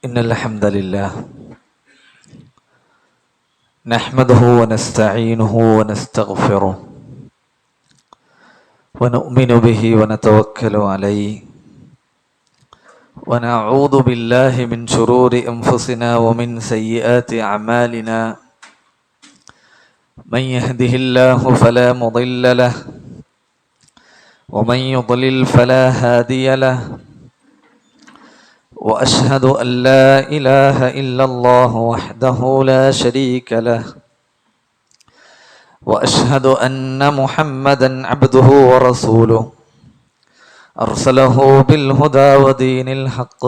إن الحمد لله نحمده ونستعينه ونستغفره ونؤمن به ونتوكل عليه ونعوذ بالله من شرور أنفسنا ومن سيئات أعمالنا من يهده الله فلا مضل له ومن يضلل فلا هادي له وأشهد أن لا إله إلا الله وحده لا شريك له وأشهد أن محمدا عبده ورسوله أرسله بالهدى ودين الحق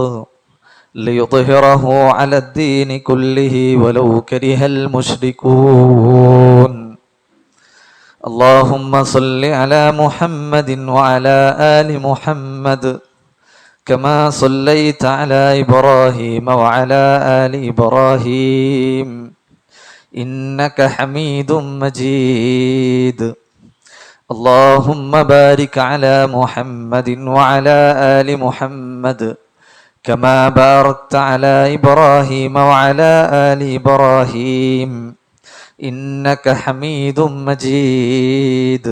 ليظهره على الدين كله ولو كره المشركون اللهم صل على محمد وعلى آل محمد كما صليت على إبراهيم وعلى آل إبراهيم إنك حميد مجيد اللهم بارك على محمد وعلى آل محمد كما باركت على إبراهيم وعلى آل إبراهيم إنك حميد مجيد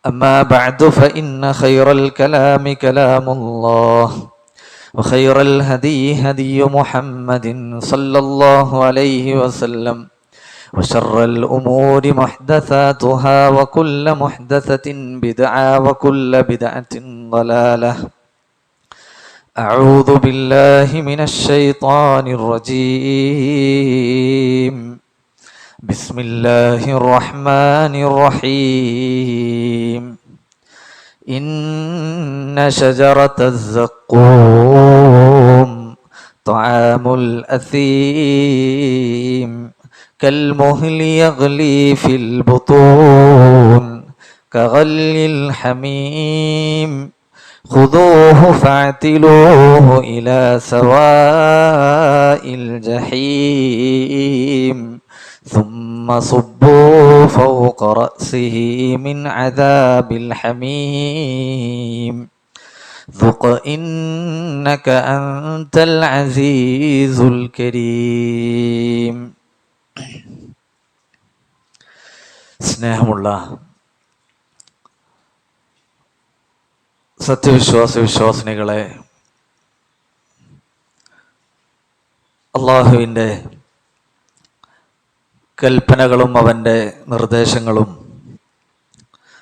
أما بعد فإن خير الكلام كلام الله وخير الهدي هدي محمد صلى الله عليه وسلم وشر الأمور محدثاتها وكل محدثة بدعة وكل بدعة ضلالة أعوذ بالله من الشيطان الرجيم بسم الله الرحمن الرحيم إن شجرة الزقوم طعام الأثيم كالمهل يغلي في البطون كغلي الحميم خذوه فاعتلوه إلى سواء الجحيم ثم صبوا فوق رأسه من عذاب الحميم ذق إنك أنت العزيز الكريم. സ്നേഹമുള്ള വിശ്വാസിനികളെ, അള്ളാഹുവിൻ്റെ കൽപ്പനകളും അവൻ്റെ നിർദ്ദേശങ്ങളും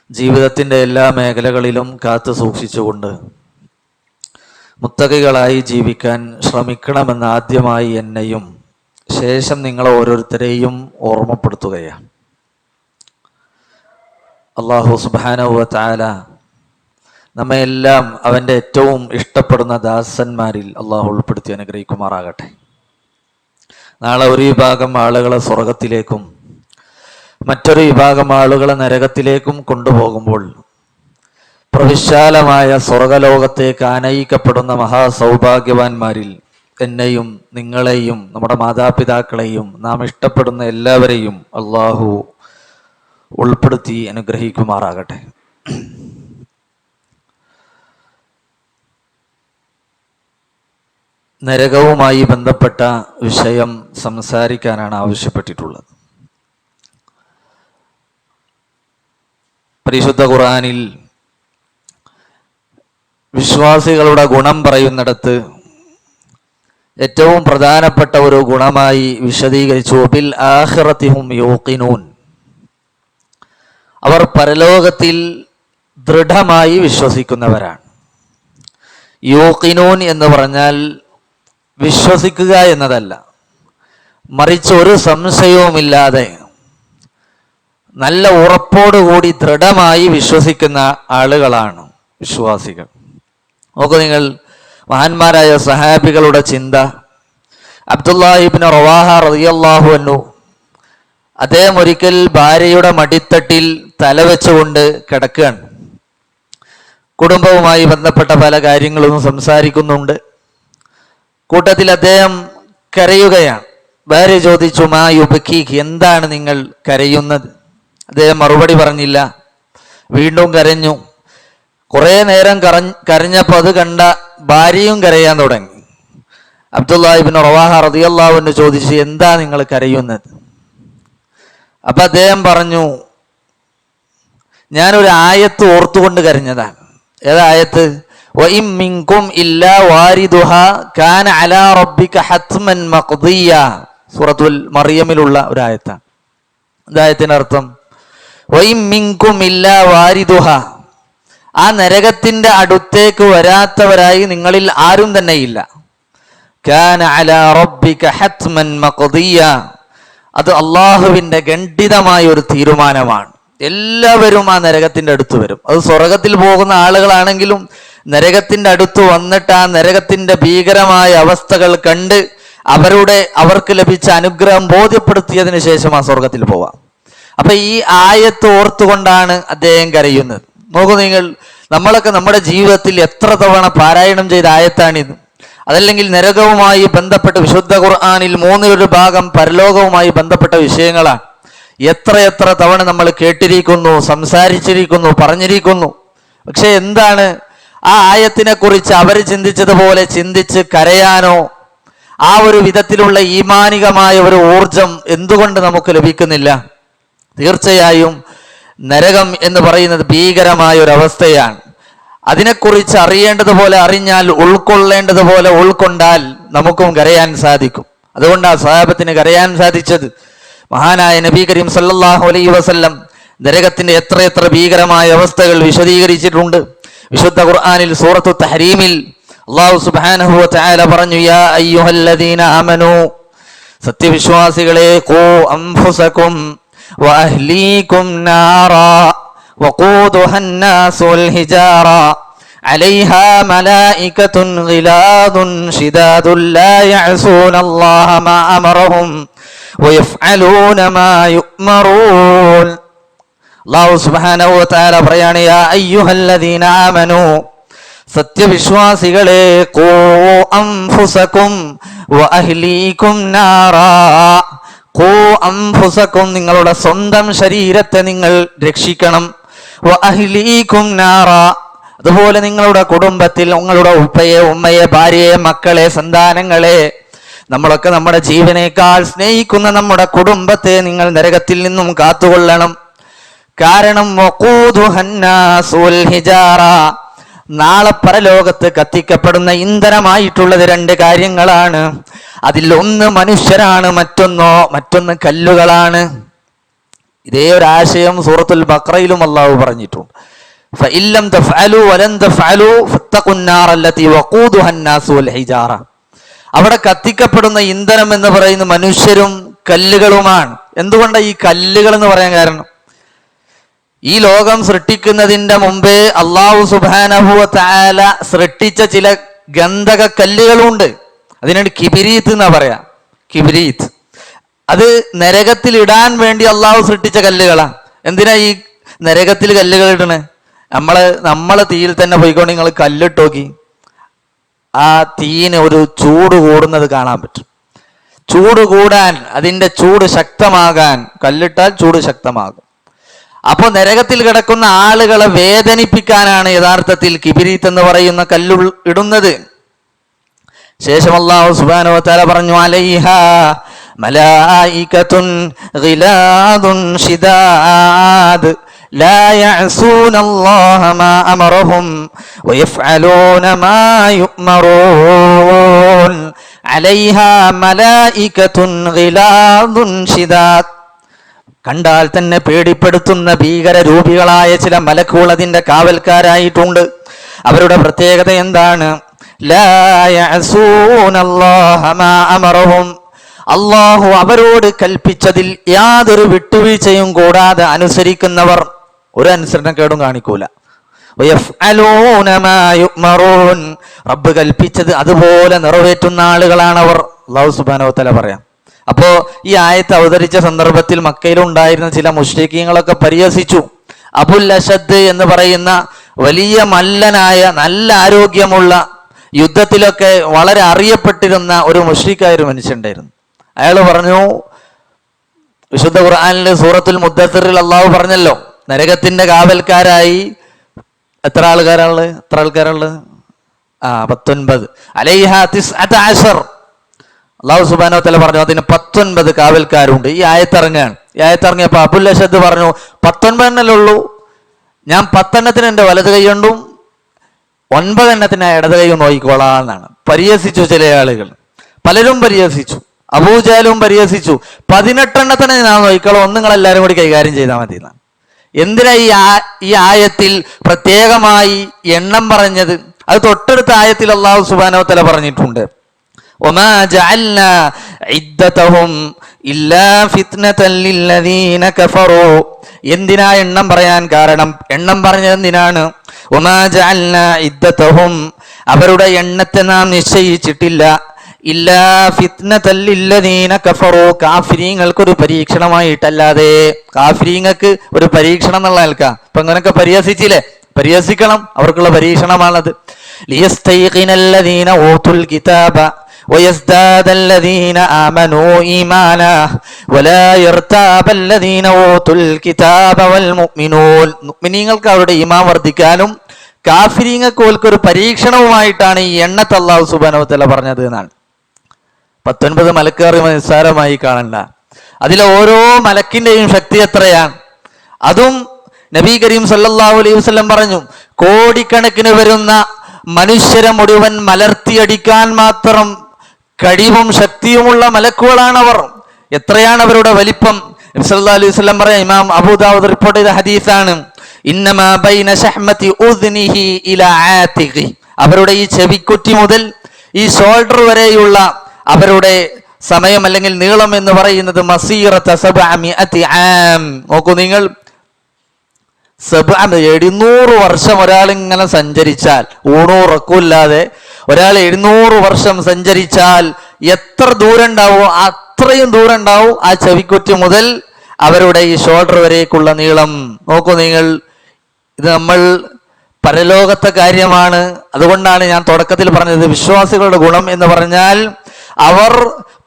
ജീവിതത്തിൻ്റെ എല്ലാ മേഖലകളിലും കാത്തു സൂക്ഷിച്ചുകൊണ്ട് മുത്തഖികളായി ജീവിക്കാൻ ശ്രമിക്കണമെന്ന് ആദ്യമായി എന്നെയും ശേഷം നിങ്ങൾ ഓരോരുത്തരെയും ഓർമ്മപ്പെടുത്തുകയാണ്. അല്ലാഹു സുബ്ഹാനഹു വ തആല നമ്മയെല്ലാം അവൻ്റെ ഏറ്റവും ഇഷ്ടപ്പെടുന്ന ദാസന്മാരിൽ അള്ളാഹു ഉൾപ്പെടുത്തി അനുഗ്രഹിക്കുമാറാകട്ടെ. നാളെ ഒരു വിഭാഗം ആളുകളെ സ്വർഗത്തിലേക്കും മറ്റൊരു വിഭാഗം ആളുകളെ നരകത്തിലേക്കും കൊണ്ടുപോകുമ്പോൾ പ്രവിശാലമായ സ്വർഗലോകത്തേക്ക് ആനയിക്കപ്പെടുന്ന മഹാസൗഭാഗ്യവാന്മാരിൽ എന്നെയും നിങ്ങളെയും നമ്മുടെ മാതാപിതാക്കളെയും നാം ഇഷ്ടപ്പെടുന്ന എല്ലാവരെയും അള്ളാഹു ഉൾപ്പെടുത്തി അനുഗ്രഹിക്കുമാറാകട്ടെ. നരകവുമായി ബന്ധപ്പെട്ട വിഷയം സംസാരിക്കാനാണ് ആവശ്യപ്പെട്ടിട്ടുള്ളത്. പരിശുദ്ധ ഖുർആനിൽ വിശ്വാസികളുടെ ഗുണം പറയുന്നിടത്ത് ഏറ്റവും പ്രധാനപ്പെട്ട ഒരു ഗുണമായി വിശദീകരിച്ചു, ബിൽ ആഖിറതി ഹും യൂഖിനൂൻ. അവർ പരലോകത്തിൽ ദൃഢമായി വിശ്വസിക്കുന്നവരാണ്. യൂഖിനൂൻ എന്ന് പറഞ്ഞാൽ വിശ്വസിക്കുക എന്നതല്ല, മറിച്ച് ഒരു സംശയവുമില്ലാതെ നല്ല ഉറപ്പോടുകൂടി ദൃഢമായി വിശ്വസിക്കുന്ന ആളുകളാണ് വിശ്വാസികൾ. നോക്കൂ നിങ്ങൾ, മഹാന്മാരായ സഹാബികളുടെ ചിന്ത. അബ്ദുല്ലാഹി ഇബ്നു റവാഹ റളിയല്ലാഹു അൻഹു, അദ്ദേഹം ഒരിക്കൽ ഭാര്യയുടെ മടിത്തട്ടിൽ തലവെച്ചുകൊണ്ട് കിടക്കുകയാണ്. കുടുംബവുമായി ബന്ധപ്പെട്ട പല കാര്യങ്ങളും സംസാരിക്കുന്നുണ്ട്. കൂട്ടത്തിൽ അദ്ദേഹം കരയുകയാണ്. ഭാര്യ ചോദിച്ചു, മാ യുബ്കീക്, എന്താണ് നിങ്ങൾ കരയുന്നത്? അദ്ദേഹം മറുപടി പറഞ്ഞില്ല. വീണ്ടും കരഞ്ഞു. കുറേ നേരം കരഞ്ഞപ്പോൾ അത് കണ്ട ഭാര്യയും കരയാൻ തുടങ്ങി. അബ്ദുല്ലാഹി ഇബ്നു റവാഹ റളിയല്ലാഹു അൻഹു ചോദിച്ചു, എന്താ നിങ്ങൾ കരയുന്നത്? അപ്പൊ അദ്ദേഹം പറഞ്ഞു, ഞാനൊരു ആയത്ത് ഓർത്തുകൊണ്ട് കരഞ്ഞതാണ്. ഏതായത്ത്? വഇം മിൻകും ഇല്ലാ വാരിദുഹാ കാന അലാ റബ്ബിക ഹത്മൻ മഖ്ദിയ. സൂറത്തുൽ മറിയമിലുള്ള ഒരു ആയത്താണ്. ഇതായത്തിന്റെ അർത്ഥം വഇം മിൻകും ഇല്ലാ വാരിദുഹാ, ആ നരകത്തിന്റെ അടുത്തേക്ക് വരാത്തവരായി നിങ്ങളിൽ ആരും തന്നെ ഇല്ല. കാന അലാ റബ്ബിക ഹത്മൻ മഖ്ദിയ, അത് അള്ളാഹുവിന്റെ ഖണ്ഡിതമായ ഒരു തീരുമാനമാണ്. എല്ലാവരും ആ നരകത്തിന്റെ അടുത്ത് വരും. അത് സ്വർഗത്തിൽ പോകുന്ന ആളുകളാണെങ്കിലും നരകത്തിന്റെ അടുത്ത് വന്നിട്ട് ആ നരകത്തിന്റെ ഭീകരമായ അവസ്ഥകൾ കണ്ട് അവർക്ക് ലഭിച്ച അനുഗ്രഹം ബോധ്യപ്പെടുത്തിയതിനു ശേഷം ആ സ്വർഗത്തിൽ പോവാം. അപ്പൊ ഈ ആയത്ത് ഓർത്തുകൊണ്ടാണ് അദ്ദേഹം കരയുന്നത്. നോക്കൂ നിങ്ങൾ, നമ്മളൊക്കെ നമ്മുടെ ജീവിതത്തിൽ എത്ര തവണ പാരായണം ചെയ്ത ആയത്താണിത്. അതല്ലെങ്കിൽ നരകവുമായി ബന്ധപ്പെട്ട് വിശുദ്ധ ഖുർആനിൽ 1/3 ഭാഗം പരലോകവുമായി ബന്ധപ്പെട്ട വിഷയങ്ങളാണ്. എത്ര തവണ നമ്മൾ കേട്ടിരിക്കുന്നു, സംസാരിച്ചിരിക്കുന്നു, പറഞ്ഞിരിക്കുന്നു. പക്ഷെ എന്താണ് ആ ആയത്തിനെ കുറിച്ച് അവർ ചിന്തിച്ചതുപോലെ ചിന്തിച്ച് കരയാനോ ആ ഒരു വിധത്തിലുള്ള ഈമാനികമായ ഒരു ഊർജം എന്തുകൊണ്ട് നമുക്ക് ലഭിക്കുന്നില്ല? തീർച്ചയായും നരകം എന്ന് പറയുന്നത് ഭീകരമായ ഒരു അവസ്ഥയാണ്. അതിനെക്കുറിച്ച് അറിയേണ്ടതുപോലെ അറിഞ്ഞാൽ, ഉൾക്കൊള്ളേണ്ടതുപോലെ ഉൾക്കൊണ്ടാൽ നമുക്കും കരയാൻ സാധിക്കും. അതുകൊണ്ടാണ് സ്വഹാബത്തിന് കരയാൻ സാധിച്ചത്. മഹാനായ നബി കരീം സല്ലല്ലാഹു അലൈഹി വസല്ലം നരകത്തിന്റെ എത്ര ഭീകരമായ അവസ്ഥകൾ വിശദീകരിച്ചിട്ടുണ്ട്. വിശുദ്ധ ഖുർആനിൽ സൂറത്തു തഹരീമിൽ അല്ലാഹു സുബ്ഹാനഹു വ തആല പറഞ്ഞു, യാ അയ്യുഹല്ലദീന ആമനൂ, സത്യവിശ്വാസികളെ, ഖൂ അൻഫുസകും വ അഹ്ലീകും നാറാ വഖൂദുഹാ അന്നാസു വൽ ഹിജാറ അലൈഹാ മലായികത്തുൻ ഗിലാദുൻ ശിദാദുൻ ലാ യഅസൂനല്ലാഹ മാ അമറഹും വയഫ്അലൂന മാ യുഅ്മറൂൻ. അല്ലാഹു സുബ്ഹാനഹു വ തആല പറയാണ്, യാ അയ്യുഹല്ലദീന ആമനൂ, സത്യവിശ്വാസികളെ, ഖൂ അൻഫുസകും വ അഹ്ലീകും നാറാ, ഖൂ അൻഫുസകും, നിങ്ങളുടെ സ്വന്തം ശരീരത്തെ നിങ്ങൾ രക്ഷിക്കണം, വ അഹ്ലീകും നാറാ, അതുപോലെ നിങ്ങളുടെ കുടുംബത്തിൽ നിങ്ങളുടെ ഉപ്പയെ, ഉമ്മയെ, ഭാര്യയെ, മക്കളെ, സന്താനങ്ങളെ, നമ്മളൊക്കെ നമ്മുടെ ജീവനേക്കാൾ സ്നേഹിക്കുന്ന നമ്മുടെ കുടുംബത്തെ നിങ്ങൾ നരകത്തിൽ നിന്നും കാത്തുകൊള്ളണം. കാരണം വഖൂദുഹാ അന്നാസു വൽ ഹിജാറ, നാളെ പരലോകത്ത് കത്തിക്കപ്പെടുന്ന ഇന്ധനമായിട്ടുള്ളത് 2 കാര്യങ്ങളാണ്. അതിൽ ഒന്ന് മനുഷ്യരാണ്, മറ്റൊന്ന് കല്ലുകളാണ്. ഇതേ ഒരു ആശയം സൂറത്തുൽ ബഖറയിലും അല്ലാഹു പറഞ്ഞിട്ടുണ്ട്. ഫഇല്ലം തഫഅലു വലൻ തഫഅലു ഫത്തഖുന്നാർ അല്ലതി വഖൂദുഹാ അന്നാസു വൽ ഹിജാറ. അവിടെ കത്തിക്കപ്പെടുന്ന ഇന്ധനം എന്ന് പറയുന്ന മനുഷ്യരും കല്ലുകളുമാണ്. എന്തുകൊണ്ടാണ് ഈ കല്ലുകൾ എന്ന് പറയാൻ കാരണം? ഈ ലോകം സൃഷ്ടിക്കുന്നതിന്റെ മുമ്പേ അല്ലാഹു സുബ്ഹാനഹു വ തആല സൃഷ്ടിച്ച ചില ഗന്ധക കല്ലുകളുണ്ട്. അതിനാണ് കിബിരീത്ത് എന്നാ പറയാ. കിബിരീത്ത് അത് നരകത്തിൽ ഇടാൻ വേണ്ടി അല്ലാഹു സൃഷ്ടിച്ച കല്ലുകളാ. എന്തിനാ ഈ നരകത്തിൽ കല്ലുകൾ ഇടണേ? നമ്മളെ തീയിൽ തന്നെ പോയിക്കൊണ്ട് നിങ്ങൾ കല്ലിട്ട് നോക്കി, ആ തീയിന് ഒരു ചൂട് കൂടുന്നത് കാണാൻ പറ്റും. ചൂട് കൂടാൻ, അതിൻ്റെ ചൂട് ശക്തമാകാൻ കല്ലിട്ടാൽ ചൂട് ശക്തമാകും. അപ്പോൾ നരകത്തിൽ കിടക്കുന്ന ആളുകളെ വേദനിപ്പിക്കാനാണ് യഥാർത്ഥത്തിൽ കിബിരീത്ത് എന്ന് പറയുന്ന കല്ല് ഇടുന്നത്. ശേഷം അല്ലാഹു സുബ്ഹാനഹു വ തആല പറഞ്ഞു, അലൈഹാ മലായികത്തുൻ ഗിലാദുൻ ശിദാദ് ലാ യഅസൂനല്ലാഹ മാ അമറഹും വയഫ്അലൂന മാ യുഅ്മറൂൻ അലൈഹാ മലായികത്തുൻ ഗിലാദുൻ ശിദാദ്. കണ്ടാൽ തന്നെ പേടിപ്പെടുത്തുന്ന ഭീകര രൂപികളായ ചില മലക്കുകൾ അതിൻ്റെ കാവൽക്കാരായിട്ടുണ്ട്. അവരുടെ പ്രത്യേകത എന്താണ്? ലാ യഅസൂനല്ലാഹ മാ അമറഹും, അല്ലാഹു അവരോട് കൽപ്പിച്ചതിൽ യാതൊരു വിട്ടുവീഴ്ചയും കൂടാതെ അനുസരിക്കുന്നവർ, ഒരു അനുസരണക്കേടും കാണിക്കൂല. വയഫ്അലൂന മാ യുഅ്മറൂൻ, റബ്ബ് കൽപ്പിച്ചത് അതുപോലെ നിറവേറ്റുന്ന ആളുകളാണവർ. അല്ലാഹു സുബ്ഹാനഹു വ തആല പറയാം. അപ്പോ ഈ ആയത്ത് അവതരിച്ച സന്ദർഭത്തിൽ മക്കയിലുണ്ടായിരുന്ന ചില മുശ്രിക്കീങ്ങളൊക്കെ പരിഹസിച്ചു. അബുൽ അശദ് എന്ന് പറയുന്ന വലിയ മല്ലനായ, നല്ല ആരോഗ്യമുള്ള, യുദ്ധത്തിലൊക്കെ വളരെ അറിയപ്പെട്ടിരുന്ന ഒരു മുശ്രിക്കായ ഒരു മനുഷ്യനുണ്ടായിരുന്നു. അയാൾ പറഞ്ഞു, വിശുദ്ധ ഖുർആനിലെ സൂറത്തുൽ മുദ്ദസ്സിറിൽ അല്ലാഹു പറഞ്ഞല്ലോ, നരകത്തിന്റെ കാവൽക്കാരായി എത്ര ആൾക്കാരുള്ളത്? 19. അലൈഹാ 19. അള്ളാഹു സുബ്ഹാനഹു വ തആല പറഞ്ഞു അതിന് 19 കാവൽക്കാരുണ്ട്. ഈ ആയത്തിറങ്ങാണ്. ഈ ആയത്തിറങ്ങിയപ്പോ അബുൽ അശദ് പറഞ്ഞു 19 എണ്ണല്ലേ ഉള്ളൂ, ഞാൻ 10 എണ്ണത്തിന് എൻ്റെ വലത് കൈ കൊണ്ടും 9 എണ്ണത്തിന് ഇടത് കൈ നോക്കിക്കോളാം എന്നാണ്. പരിഹസിച്ചു ചില ആളുകൾ, പലരും പരിഹസിച്ചു, അബൂജഹലും പരിഹസിച്ചു. 18 എണ്ണത്തിന് ഞാൻ നോക്കിക്കോളാം, നിങ്ങളെല്ലാവരും കൂടി കൈകാര്യം ചെയ്താൽ മതി എന്നാണ്. എന്തിനാ ഈ ആയത്തിൽ പ്രത്യേകമായി എണ്ണം പറഞ്ഞത്? അത് തൊട്ടടുത്ത ആയത്തിൽ അല്ലാഹു സുബ്ഹാനഹു വ തആല പറഞ്ഞിട്ടുണ്ട്, വമാ ജഅൽനാ ഇദ്ദതഹും ഇല്ലാ ഫിത്നതൻ ലില്ലദീന കഫറൂ. എന്തിനാ എണ്ണം പറയാൻ കാരണം? എണ്ണം പറഞ്ഞത് എന്തിനാണ്? വമാ ജഅൽനാ ഇദ്ദതഹും, അവരുടെ എണ്ണത്തെ നാം നിശ്ചയിച്ചിട്ടില്ല, ഇല്ലാ ഫിത്നതൻ ലില്ലദീന കഫറൂ, കാഫിരീങ്ങൾക്കൊരു പരീക്ഷണമായിട്ടല്ലാതെ. കാഫിരീങ്ങൾക്ക് ഒരു പരീക്ഷണം എന്നുള്ള നിൽക്കാം. ഇപ്പൊ അങ്ങനൊക്കെ പരിഹസിച്ചില്ലേ, പരിഹസിക്കണം, അവർക്കുള്ള പരീക്ഷണമാണത്. ലിയസ്തൈഖിനല്ലദീന ഊതുൽ കിതാബ വയസ്ദാദല്ലദീന ആമനൂ ഈമാനാ വലാ യർതാബല്ലദീന ഊതുൽ കിതാബ വൽ മുഅ്മിനൂൻ. മുഅ്മിനീങ്ങൾക്ക് അവരുടെ ഈമാൻ വർദ്ധിക്കാനും കാഫിരീങ്ങൾക്ക് ഓൽക്കൊരു പരീക്ഷണവുമായിട്ടാണ് ഈ എണ്ണത്തെ അല്ലാഹു സുബ്ഹാനഹു വ തആല പറഞ്ഞത് എന്നാണ്. 19 മലക്കുകാർ നിസ്സാരമായി കാണണ്ട. അതിലെ ഓരോ മലക്കിന്റെയും ശക്തി എത്രയാണ്? അതും നബി കരീം സല്ലല്ലാഹു അലൈഹി വസല്ലം പറഞ്ഞു, കോടിക്കണക്കിന് വരുന്ന മനുഷ്യരെ മുഴുവൻ മലർത്തിയടിക്കാൻ മാത്രം കഴിവും ശക്തിയുമുള്ള മലക്കുകളാണ് അവർ. എത്രയാണ് അവരുടെ വലിപ്പം? നബി സല്ലല്ലാഹു അലൈഹി വസല്ലം പറയാം, ഇമാം അബൂദാവൂദ് റിപ്പോർട്ട് ചെയ്ത ഹദീസാണ്, ഇന്നമാ ബൈന ശഹ്മതി ഉദ്നിഹി ഇലാ ആതിഖി, അവരുടെ ഈ ചെവിക്കുറ്റി മുതൽ ഈ ഷോൾഡർ വരെയുള്ള അവരുടെ സമയം അല്ലെങ്കിൽ നീളം എന്ന് പറയുന്നത് മസീറത 700 ആം. നോക്കൂ നിങ്ങൾ, 700 വർഷം ഒരാൾ ഇങ്ങനെ സഞ്ചരിച്ചാൽ, ഊണുറക്കില്ലാതെ ഒരാൾ 700 വർഷം സഞ്ചരിച്ചാൽ എത്ര ദൂരം ഉണ്ടാവും? അത്രയും ദൂരം ഉണ്ടാവും ആ ചെവിക്കുറ്റി മുതൽ അവരുടെ ഈ ഷോൾഡർ വരേക്കുള്ള നീളം. നോക്കൂ നിങ്ങൾ, ഇത് നമ്മൾ പരലോകത്തെ കാര്യമാണ്. അതുകൊണ്ടാണ് ഞാൻ തുടക്കത്തിൽ പറഞ്ഞത് വിശ്വാസികളുടെ ഗുണം എന്ന് പറഞ്ഞാൽ അവർ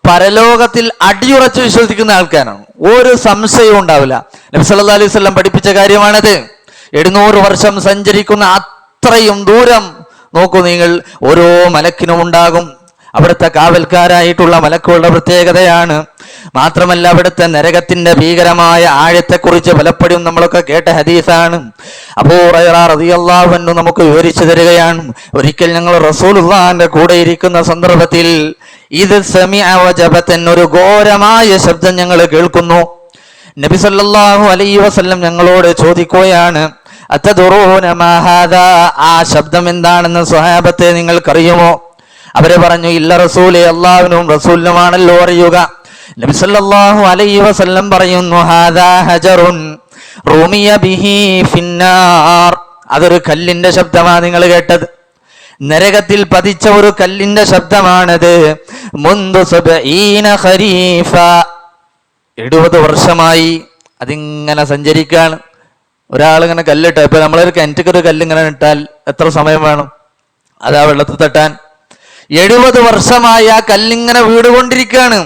പരലോകത്തിൽ അടിയുറച്ച് വിശ്വസിക്കുന്ന ആൾക്കാരാണ്. ഒരു സംശയവും ഉണ്ടാവില്ല. നബി സല്ലല്ലാഹു അലൈഹി വസല്ലം പഠിപ്പിച്ച കാര്യമാണത്. 700 വർഷം സഞ്ചരിക്കുന്ന അത്രയും ദൂരം നോക്കൂ നിങ്ങൾ, ഓരോ മലക്കിനും ഉണ്ടാകും. അവിടുത്തെ കാവൽക്കാരായിട്ടുള്ള മലക്കുകളുടെ പ്രത്യേകതയാണ്. മാത്രമല്ല അവിടുത്തെ നരകത്തിന്റെ ഭീകരമായ ആഴത്തെക്കുറിച്ച് പലപ്പോഴും നമ്മളൊക്കെ കേട്ട ഹദീസാണ്. അബൂ ഹുറൈറ റളിയല്ലാഹു അൻഹു നമുക്ക് വിവരിച്ചു തരികയാണ്, ഒരിക്കൽ ഞങ്ങൾ റസൂലുള്ളാഹിന്റെ കൂടെ ഇരിക്കുന്ന സന്ദർഭത്തിൽ ഇത് സമിഅ വജബതൻ, ഒരു ഘോരമായ ശബ്ദം ഞങ്ങൾ കേൾക്കുന്നു. നബി സല്ലല്ലാഹു അലൈഹി വസല്ലം ഞങ്ങളോട് ചോദിക്കുകയാണ്, അതദറൂന മാ ഹാദാ, ആ ശബ്ദം എന്താണെന്ന് സ്വഹാബത്തെ നിങ്ങൾക്കറിയുമോ? അവര് പറഞ്ഞു, ഇല്ല റസൂലേ, അല്ലാഹുവിനും റസൂലിനുമാണല്ലോ അറിയുക. നബി സല്ലല്ലാഹു അലൈഹി വസല്ലം പറയുന്നു, ഹാദാ ഹജറുൻ റുമിയ ബിഹി ഫിന്നാർ, അതൊരു കല്ലിന്റെ ശബ്ദമാണ് നിങ്ങൾ കേട്ടത്. നരകത്തിൽ പതിച്ച ഒരു കല്ലിന്റെ ശബ്ദമാണത്. മുൻദു 70 ഖരീഫ, 70 വർഷമായി അതിങ്ങനെ സഞ്ചരിക്കാണ്. ഒരാളിങ്ങനെ കല്ലിട്ട, ഇപ്പൊ നമ്മളൊരു കിണറ്റിക്കൊരു കല്ലിങ്ങനെ ഇട്ടാൽ എത്ര സമയം വേണം അതാ വെള്ളത്തിൽ തട്ടാൻ? 70 വർഷമായി ആ കല്ലിങ്ങനെ വീടുകൊണ്ടിരിക്കുകയാണ്.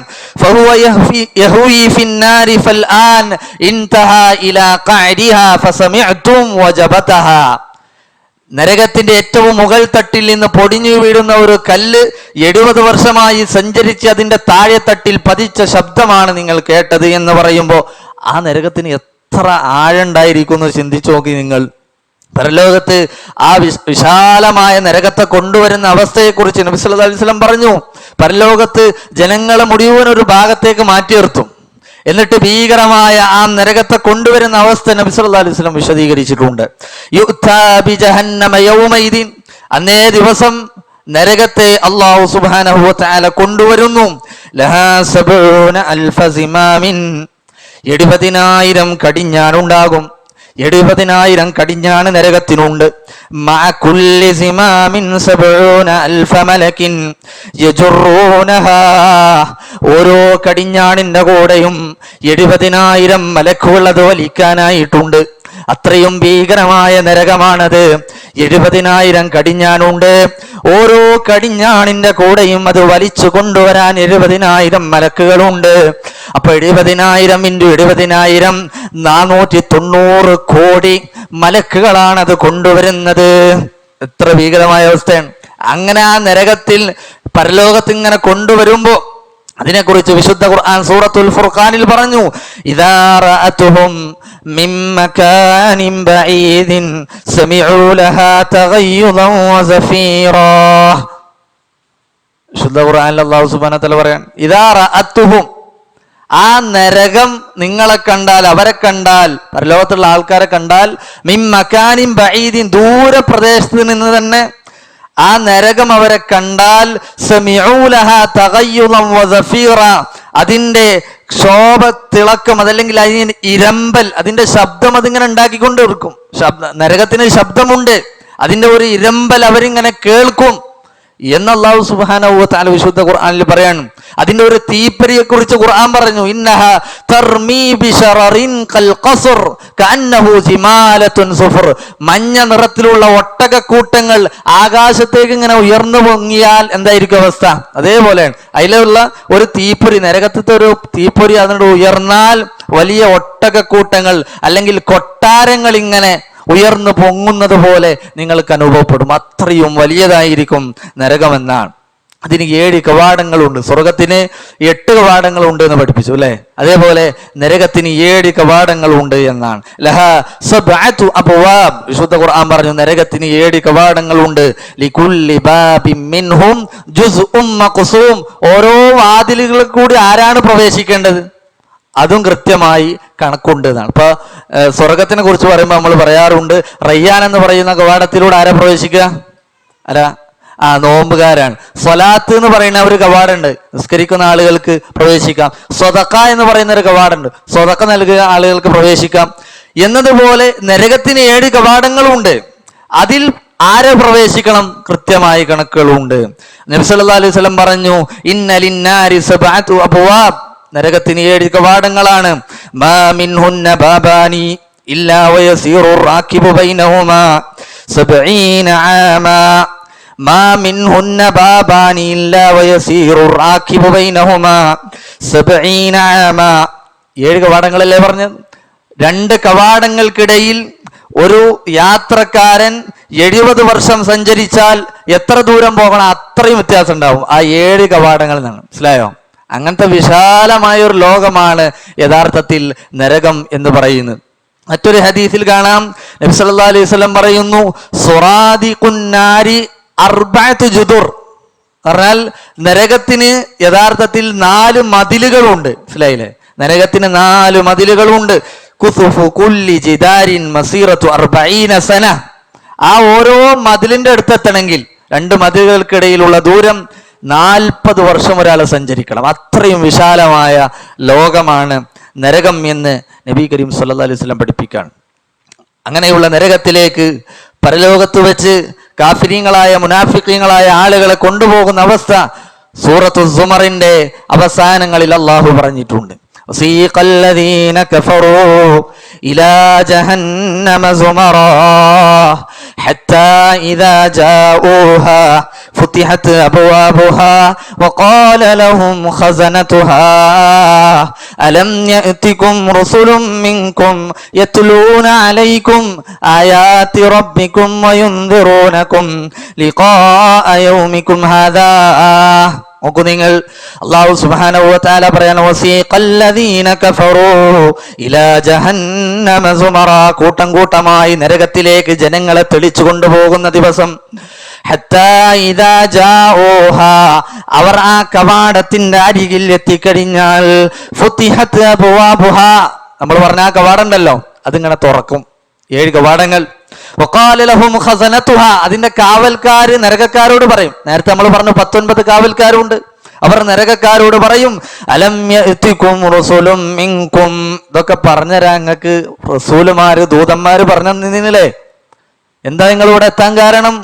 നരകത്തിന്റെ ഏറ്റവും മുകൾ തട്ടിൽ നിന്ന് പൊടിഞ്ഞു വീഴുന്ന ഒരു കല്ല് 70 വർഷമായി സഞ്ചരിച്ച് അതിന്റെ താഴെ തട്ടിൽ പതിച്ച ശബ്ദമാണ് നിങ്ങൾ കേട്ടത് എന്ന് പറയുമ്പോൾ ആ നരകത്തിന് എത്ര ആഴുണ്ടായിരിക്കുന്നു ചിന്തിച്ചു നോക്കി നിങ്ങൾ. പരലോകത്ത് ആ വിശാലമായ നരകത്തെ കൊണ്ടുവരുന്ന അവസ്ഥയെക്കുറിച്ച് നബി സല്ലല്ലാഹു അലൈഹി വസല്ലം പറഞ്ഞു, പരലോകത്ത് ജനങ്ങളെ മുഴുവൻ ഒരു ഭാഗത്തേക്ക് മാറ്റി നിർത്തും. എന്നിട്ട് ഭീകരമായ ആ നരകത്തെ കൊണ്ടുവരുന്ന അവസ്ഥ നബി സല്ലല്ലാഹു അലൈഹി വസല്ലം വിശദീകരിച്ചിട്ടുണ്ട്. യുഅ്താ ബിജഹന്നമ യൗമൈദിൻ, അന്നേ ദിവസം നരകത്തെ അല്ലാഹു സുബ്ഹാനഹു വ തആല കൊണ്ടുവരുന്നു. ലഹാ 70,000 സിമാമിൻ, 70,000 കടിഞ്ഞാണുണ്ടാകും. 70,000 കടിഞ്ഞാണ് നരകത്തിനുണ്ട്. മഅ കുല്ലി സിമാമിൻ 70,000 മലക്കിൻ യജുറൂനഹാ, ഓരോ കടിഞ്ഞാണിന്റെ കൂടെയും 70,000 മലക്കുകൾ അത് വലിക്കാനായിട്ടുണ്ട്. അത്രയും ഭീകരമായ നരകമാണത്. 70,000 കടിഞ്ഞാണുണ്ട്. ഓരോ കടിഞ്ഞാണിന്റെ കൂടെയും അത് വലിച്ചു കൊണ്ടുവരാൻ 70,000 മലക്കുകളുണ്ട്. അപ്പൊ 70,000 × 70,000 490 കോടി മലക്കുകളാണ് അത് കൊണ്ടുവരുന്നത്. എത്ര ഭീകരമായ അവസ്ഥയാണ്. അങ്ങനെ ആ നരകത്തിൽ പരലോകത്ത് ഇങ്ങനെ കൊണ്ടുവരുമ്പോ അതിനെക്കുറിച്ച് വിശുദ്ധ ഖുർആൻ സൂറത്തുൽ ഫുർഖാനിൽ പറഞ്ഞു, ഇദാ റഅതുഹും മിൻ മകാനിൻ ബഈദിൻ സമിഉ ലഹാ തഗയ്യുദൻ വസഫീറാ. വിശുദ്ധ ഖുർആനിൽ അല്ലാഹു സുബ്ഹാനഹു വ തആല പറയാൻ, ഇദാ റഅതുഹും, ആ നരകം നിങ്ങളെ കണ്ടാൽ, അവരെ കണ്ടാൽ, പരലോകത്തുള്ള ആൾക്കാരെ കണ്ടാൽ, മിൻ മകാനിൻ ബഈദിൻ, ദൂര പ്രദേശത്ത് നിന്ന് തന്നെ ആ നരകം അവരെ കണ്ടാൽ, സമിഉ ലഹാ തഗയ്യുദൻ വസഫീറ, അതിന്റെ ക്ഷോഭ തിളക്കം, അതല്ലെങ്കിൽ അതിന് ഇരമ്പൽ, അതിന്റെ ശബ്ദം അതിങ്ങനെ ഉണ്ടാക്കിക്കൊണ്ടിരിക്കും. നരകത്തിന് ശബ്ദമുണ്ട്, അതിന്റെ ഒരു ഇരമ്പൽ അവരിങ്ങനെ കേൾക്കും എന്ന് അല്ലാഹു സുബ്ഹാനഹു വ തആല വിശുദ്ധ ഖുർആനിൽ പറയാണ്. അതിന്റെ ഒരു തീപ്പൊരിയെ കുറിച്ച് ഖുർആൻ പറഞ്ഞു, ഇന്നഹാ തർമീ ബിശററിൻ ഖൽ ഖസ്ർ കഅന്നഹു ജിമാലത്തുൻ സുഫർ. മഞ്ഞ നിറത്തിലുള്ള ഒട്ടകക്കൂട്ടങ്ങൾ ആകാശത്തേക്ക് ഇങ്ങനെ ഉയർന്നു പൊങ്ങിയാൽ എന്തായിരിക്കും അവസ്ഥ? അതേപോലെ അതിലുള്ള ഒരു തീപ്പൊരി, നരകത്തെ ഒരു തീപ്പൊരി അതിനോട് ഉയർന്നാൽ വലിയ ഒട്ടകക്കൂട്ടങ്ങൾ അല്ലെങ്കിൽ കൊട്ടാരങ്ങൾ ഇങ്ങനെ ഉയർന്നു പൊങ്ങുന്നത് പോലെ നിങ്ങൾക്ക് അനുഭവപ്പെടും. അത്രയും വലിയതായിരിക്കും നരകമെന്നാണ്. അതിന് 7 കവാടങ്ങളുണ്ട്. സ്വർഗത്തിന് 8 കവാടങ്ങളുണ്ട് എന്ന് പഠിപ്പിച്ചു അല്ലെ. അതേപോലെ നരകത്തിന് 7 കവാടങ്ങളുണ്ട് എന്നാണ്. ലഹാ സബ്അതു അബ്വാബ്, വിശുദ്ധ ഖുർആൻ പറഞ്ഞു നരകത്തിന് 7 കവാടങ്ങളുണ്ട്. ലികുല്ലി ബാബിൻ മിൻഹും ജുസ്ഉം മഖ്സൂം, ഓരോ വാതിലുകളിൽ കൂടി ആരാണ് പ്രവേശിക്കേണ്ടത് അതും കൃത്യമായി കണക്കുണ്ട് എന്നാണ്. ഇപ്പൊ സ്വർഗത്തിനെ കുറിച്ച് പറയുമ്പോൾ നമ്മൾ പറയാറുണ്ട്, റയ്യാൻ എന്ന് പറയുന്ന കവാടത്തിലൂടെ ആരാ പ്രവേശിക്കുക? നോമ്പുകാരാണ്. സ്വലാത്ത് എന്ന് പറയുന്ന ഒരു കവാടമുണ്ട്, നിസ്കരിക്കുന്ന ആളുകൾക്ക് പ്രവേശിക്കാം. സ്വതക്ക എന്ന് പറയുന്ന ഒരു കവാടമുണ്ട്, സ്വതക്ക നൽകുക ആളുകൾക്ക് പ്രവേശിക്കാം. എന്നതുപോലെ നരകത്തിന് 7 കവാടങ്ങളുണ്ട്. അതിൽ ആരെ പ്രവേശിക്കണം കൃത്യമായി കണക്കുകളുണ്ട്. നബി സല്ലല്ലാഹു അലൈഹി വസല്ലം പറഞ്ഞു, ഇന്ന ലിന്നാരി സബ്അതു അബ്വാബ്, നരകത്തിന് 7 കവാടങ്ങളാണ്. മാ മിൻഹുന്ന ബാബാനി ഇല്ലാ വയസീറു റാകിബു ബൈനഹുമാ 70 ആമാ. മാ മിൻഹുന്ന ബാബാനി ഇല്ലാ വയസീറു റാകിബു ബൈനഹുമാ 70 ആമാ. 7 കവാടങ്ങളല്ലേ പറഞ്ഞത്? 2 കവാടങ്ങൾക്കിടയിൽ ഒരു യാത്രക്കാരൻ 70 വർഷം സഞ്ചരിച്ചാൽ എത്ര ദൂരം പോകണം അത്രയും വ്യത്യാസം ഉണ്ടാവും ആ 7 കവാടങ്ങളിൽ നിന്നാണ്. മനസ്സിലായോ? അങ്ങനത്തെ വിശാലമായ ഒരു ലോകമാണ് യഥാർത്ഥത്തിൽ നരകം എന്ന് പറയുന്നത്. മറ്റൊരു ഹദീസിൽ കാണാം, നബി സല്ലല്ലാഹു അലൈഹി വസല്ലം പറയുന്നു, സുറാദിഖുന്നാരി അർബഅതു ജുദുർ, പറഞ്ഞാൽ നരകത്തിന് യഥാർത്ഥത്തിൽ 4 മതിലുകളുണ്ട്. മനസ്സിലായില്ലേ? നരകത്തിന് 4 മതിലുകളുണ്ട്. കുസുഫു കുല്ലി ജിദാരിൻ മസീറത്തു 40 സന. ആ ഓരോ മതിലിന്റെ അടുത്തെത്തണമെങ്കിൽ 2 മതിലുകൾക്കിടയിലുള്ള ദൂരം 40 വർഷം ഒരാൾ സഞ്ചരിക്കണം. അത്രയും വിശാലമായ ലോകമാണ് നരകം എന്ന് നബി കരീം സല്ലല്ലാഹു അലൈഹി വസല്ലം പഠിപ്പിക്കുകയാണ്. അങ്ങനെയുള്ള നരകത്തിലേക്ക് പരലോകത്ത് വെച്ച് കാഫിരീങ്ങളായ മുനാഫിഖീങ്ങളായ ആളുകളെ കൊണ്ടുപോകുന്ന അവസ്ഥ സൂറത്തു സുമറിന്റെ അവസാനങ്ങളിൽ അല്ലാഹു പറഞ്ഞിട്ടുണ്ട്. വസീഖല്ലദീന കഫറൂ ഇലാ ജഹന്നമ സുമറാ حتى إذا جاءوها فتحت أبوابها وقال لهم خزنتها ألم يأتكم رسل منكم يتلون عليكم آيات ربكم وينذرونكم لقاء يومكم هذا. നോക്കൂ നിങ്ങൾ, അല്ലാഹു സുബ്ഹാനഹു വ തആല പറയാണ്, വസീഖല്ലദീന കഫറൂ ഇലാ ജഹന്നമ സുമറാ, കൂട്ടം കൂട്ടമായി നരകത്തിലേക്ക് ജനങ്ങളെ തെളിച്ചു കൊണ്ടുപോകുന്ന ദിവസം. ഹത്താ ഇദാ ജാഊഹാ, അവർ ആ കവാടത്തിന്റെ അരികിൽ എത്തിക്കഴിഞ്ഞാൽ, ഫുതിഹത് അബ്വാബുഹാ, നമ്മൾ പറഞ്ഞ ആ കവാടം ഉണ്ടല്ലോ അതിങ്ങനെ തുറക്കും. 7 കവാടങ്ങൾ. വഖാല ലഹും ഖസനതുഹാ, അതിന്റെ കാവൽക്കാര് നരകക്കാരോട് പറയും. നേരത്തെ നമ്മൾ പറഞ്ഞു 19 കാവൽക്കാരുണ്ട്. അവർ നരകക്കാരോട് പറയും, അലം യഅതികും റസൂലും മിൻകും, ഇതൊക്കെ പറഞ്ഞുതരാൻ നിങ്ങൾക്ക് റസൂലുമാര് ദൂതന്മാര് പറഞ്ഞു തന്നില്ലേ? എന്താ നിങ്ങളിവിടെ എത്താൻ കാരണം?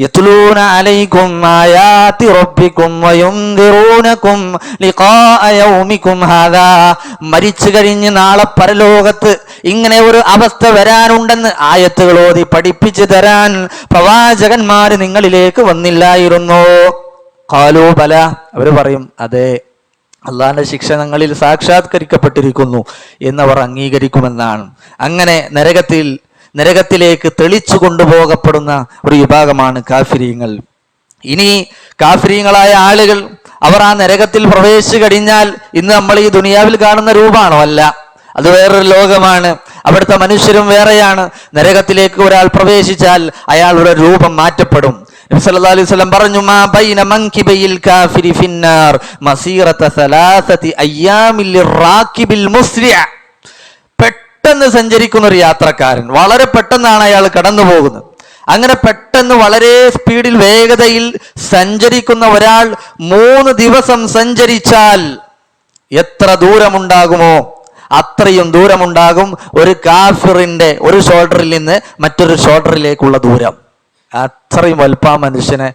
യത്ലൂന അലൈക്കും ആയാതി റബ്ബിക്കും വയുൻദിറൂനകും ലിഖാഅ യൗമിക്കും ഹാദാ, മരിച്ചു കഴിഞ്ഞ് നാളെ പരലോകത്ത് ഇങ്ങനെ ഒരു അവസ്ഥ വരാനുണ്ടെന്ന് ആയത്തുകൾ ഓതി പഠിപ്പിച്ചു തരാൻ പ്രവാചകന്മാര് നിങ്ങളിലേക്ക് വന്നില്ലായിരുന്നോ? ഖാലൂ ബല, അവര് പറയും അതെ, അള്ളാഹിന്റെ ശിക്ഷ ഞങ്ങളിൽ സാക്ഷാത്കരിക്കപ്പെട്ടിരിക്കുന്നു എന്നവർ അംഗീകരിക്കുമെന്നാണ്. അങ്ങനെ നരകത്തിലേക്ക് തെളിച്ചു കൊണ്ടുപോകപ്പെടുന്ന ഒരു വിഭാഗമാണ് കാഫിരീങ്ങൾ. ഇനി കാഫിരീങ്ങളായ ആളുകൾ അവർ ആ നരകത്തിൽ പ്രവേശിച്ചു കഴിഞ്ഞാൽ ഇന്ന് നമ്മൾ ഈ ദുനിയാവിൽ കാണുന്ന രൂപമാണോ? അല്ല, അത് വേറൊരു ലോകമാണ്. അവിടുത്തെ മനുഷ്യരും വേറെയാണ്. നരകത്തിലേക്ക് ഒരാൾ പ്രവേശിച്ചാൽ അയാളുടെ രൂപം മാറ്റപ്പെടും. നബി സല്ലല്ലാഹു അലൈഹി വസല്ലം പറഞ്ഞു, മാ ബൈന മൻകിബയിൽ കാഫിരി ഫിന്നാർ മസീറത സലാസതി അയ്യാമിൽ ലിറാകിബിൽ മുസ്രിഅ. പെട്ടെന്ന് സഞ്ചരിക്കുന്ന ഒരു യാത്രക്കാരൻ, വളരെ പെട്ടെന്നാണ് അയാൾ കടന്നു പോകുന്നത്. അങ്ങനെ പെട്ടെന്ന് വളരെ സ്പീഡിൽ വേഗതയിൽ സഞ്ചരിക്കുന്ന ഒരാൾ 3 ദിവസം സഞ്ചരിച്ചാൽ എത്ര ദൂരമുണ്ടാകുമോ അത്രയും ദൂരമുണ്ടാകും ഒരു കാഫിറിന്റെ ഒരു ഷോൾഡറിൽ നിന്ന് മറ്റൊരു ഷോൾഡറിലേക്കുള്ള ദൂരം. അത്രയും വലുപ്പ മനുഷ്യനെ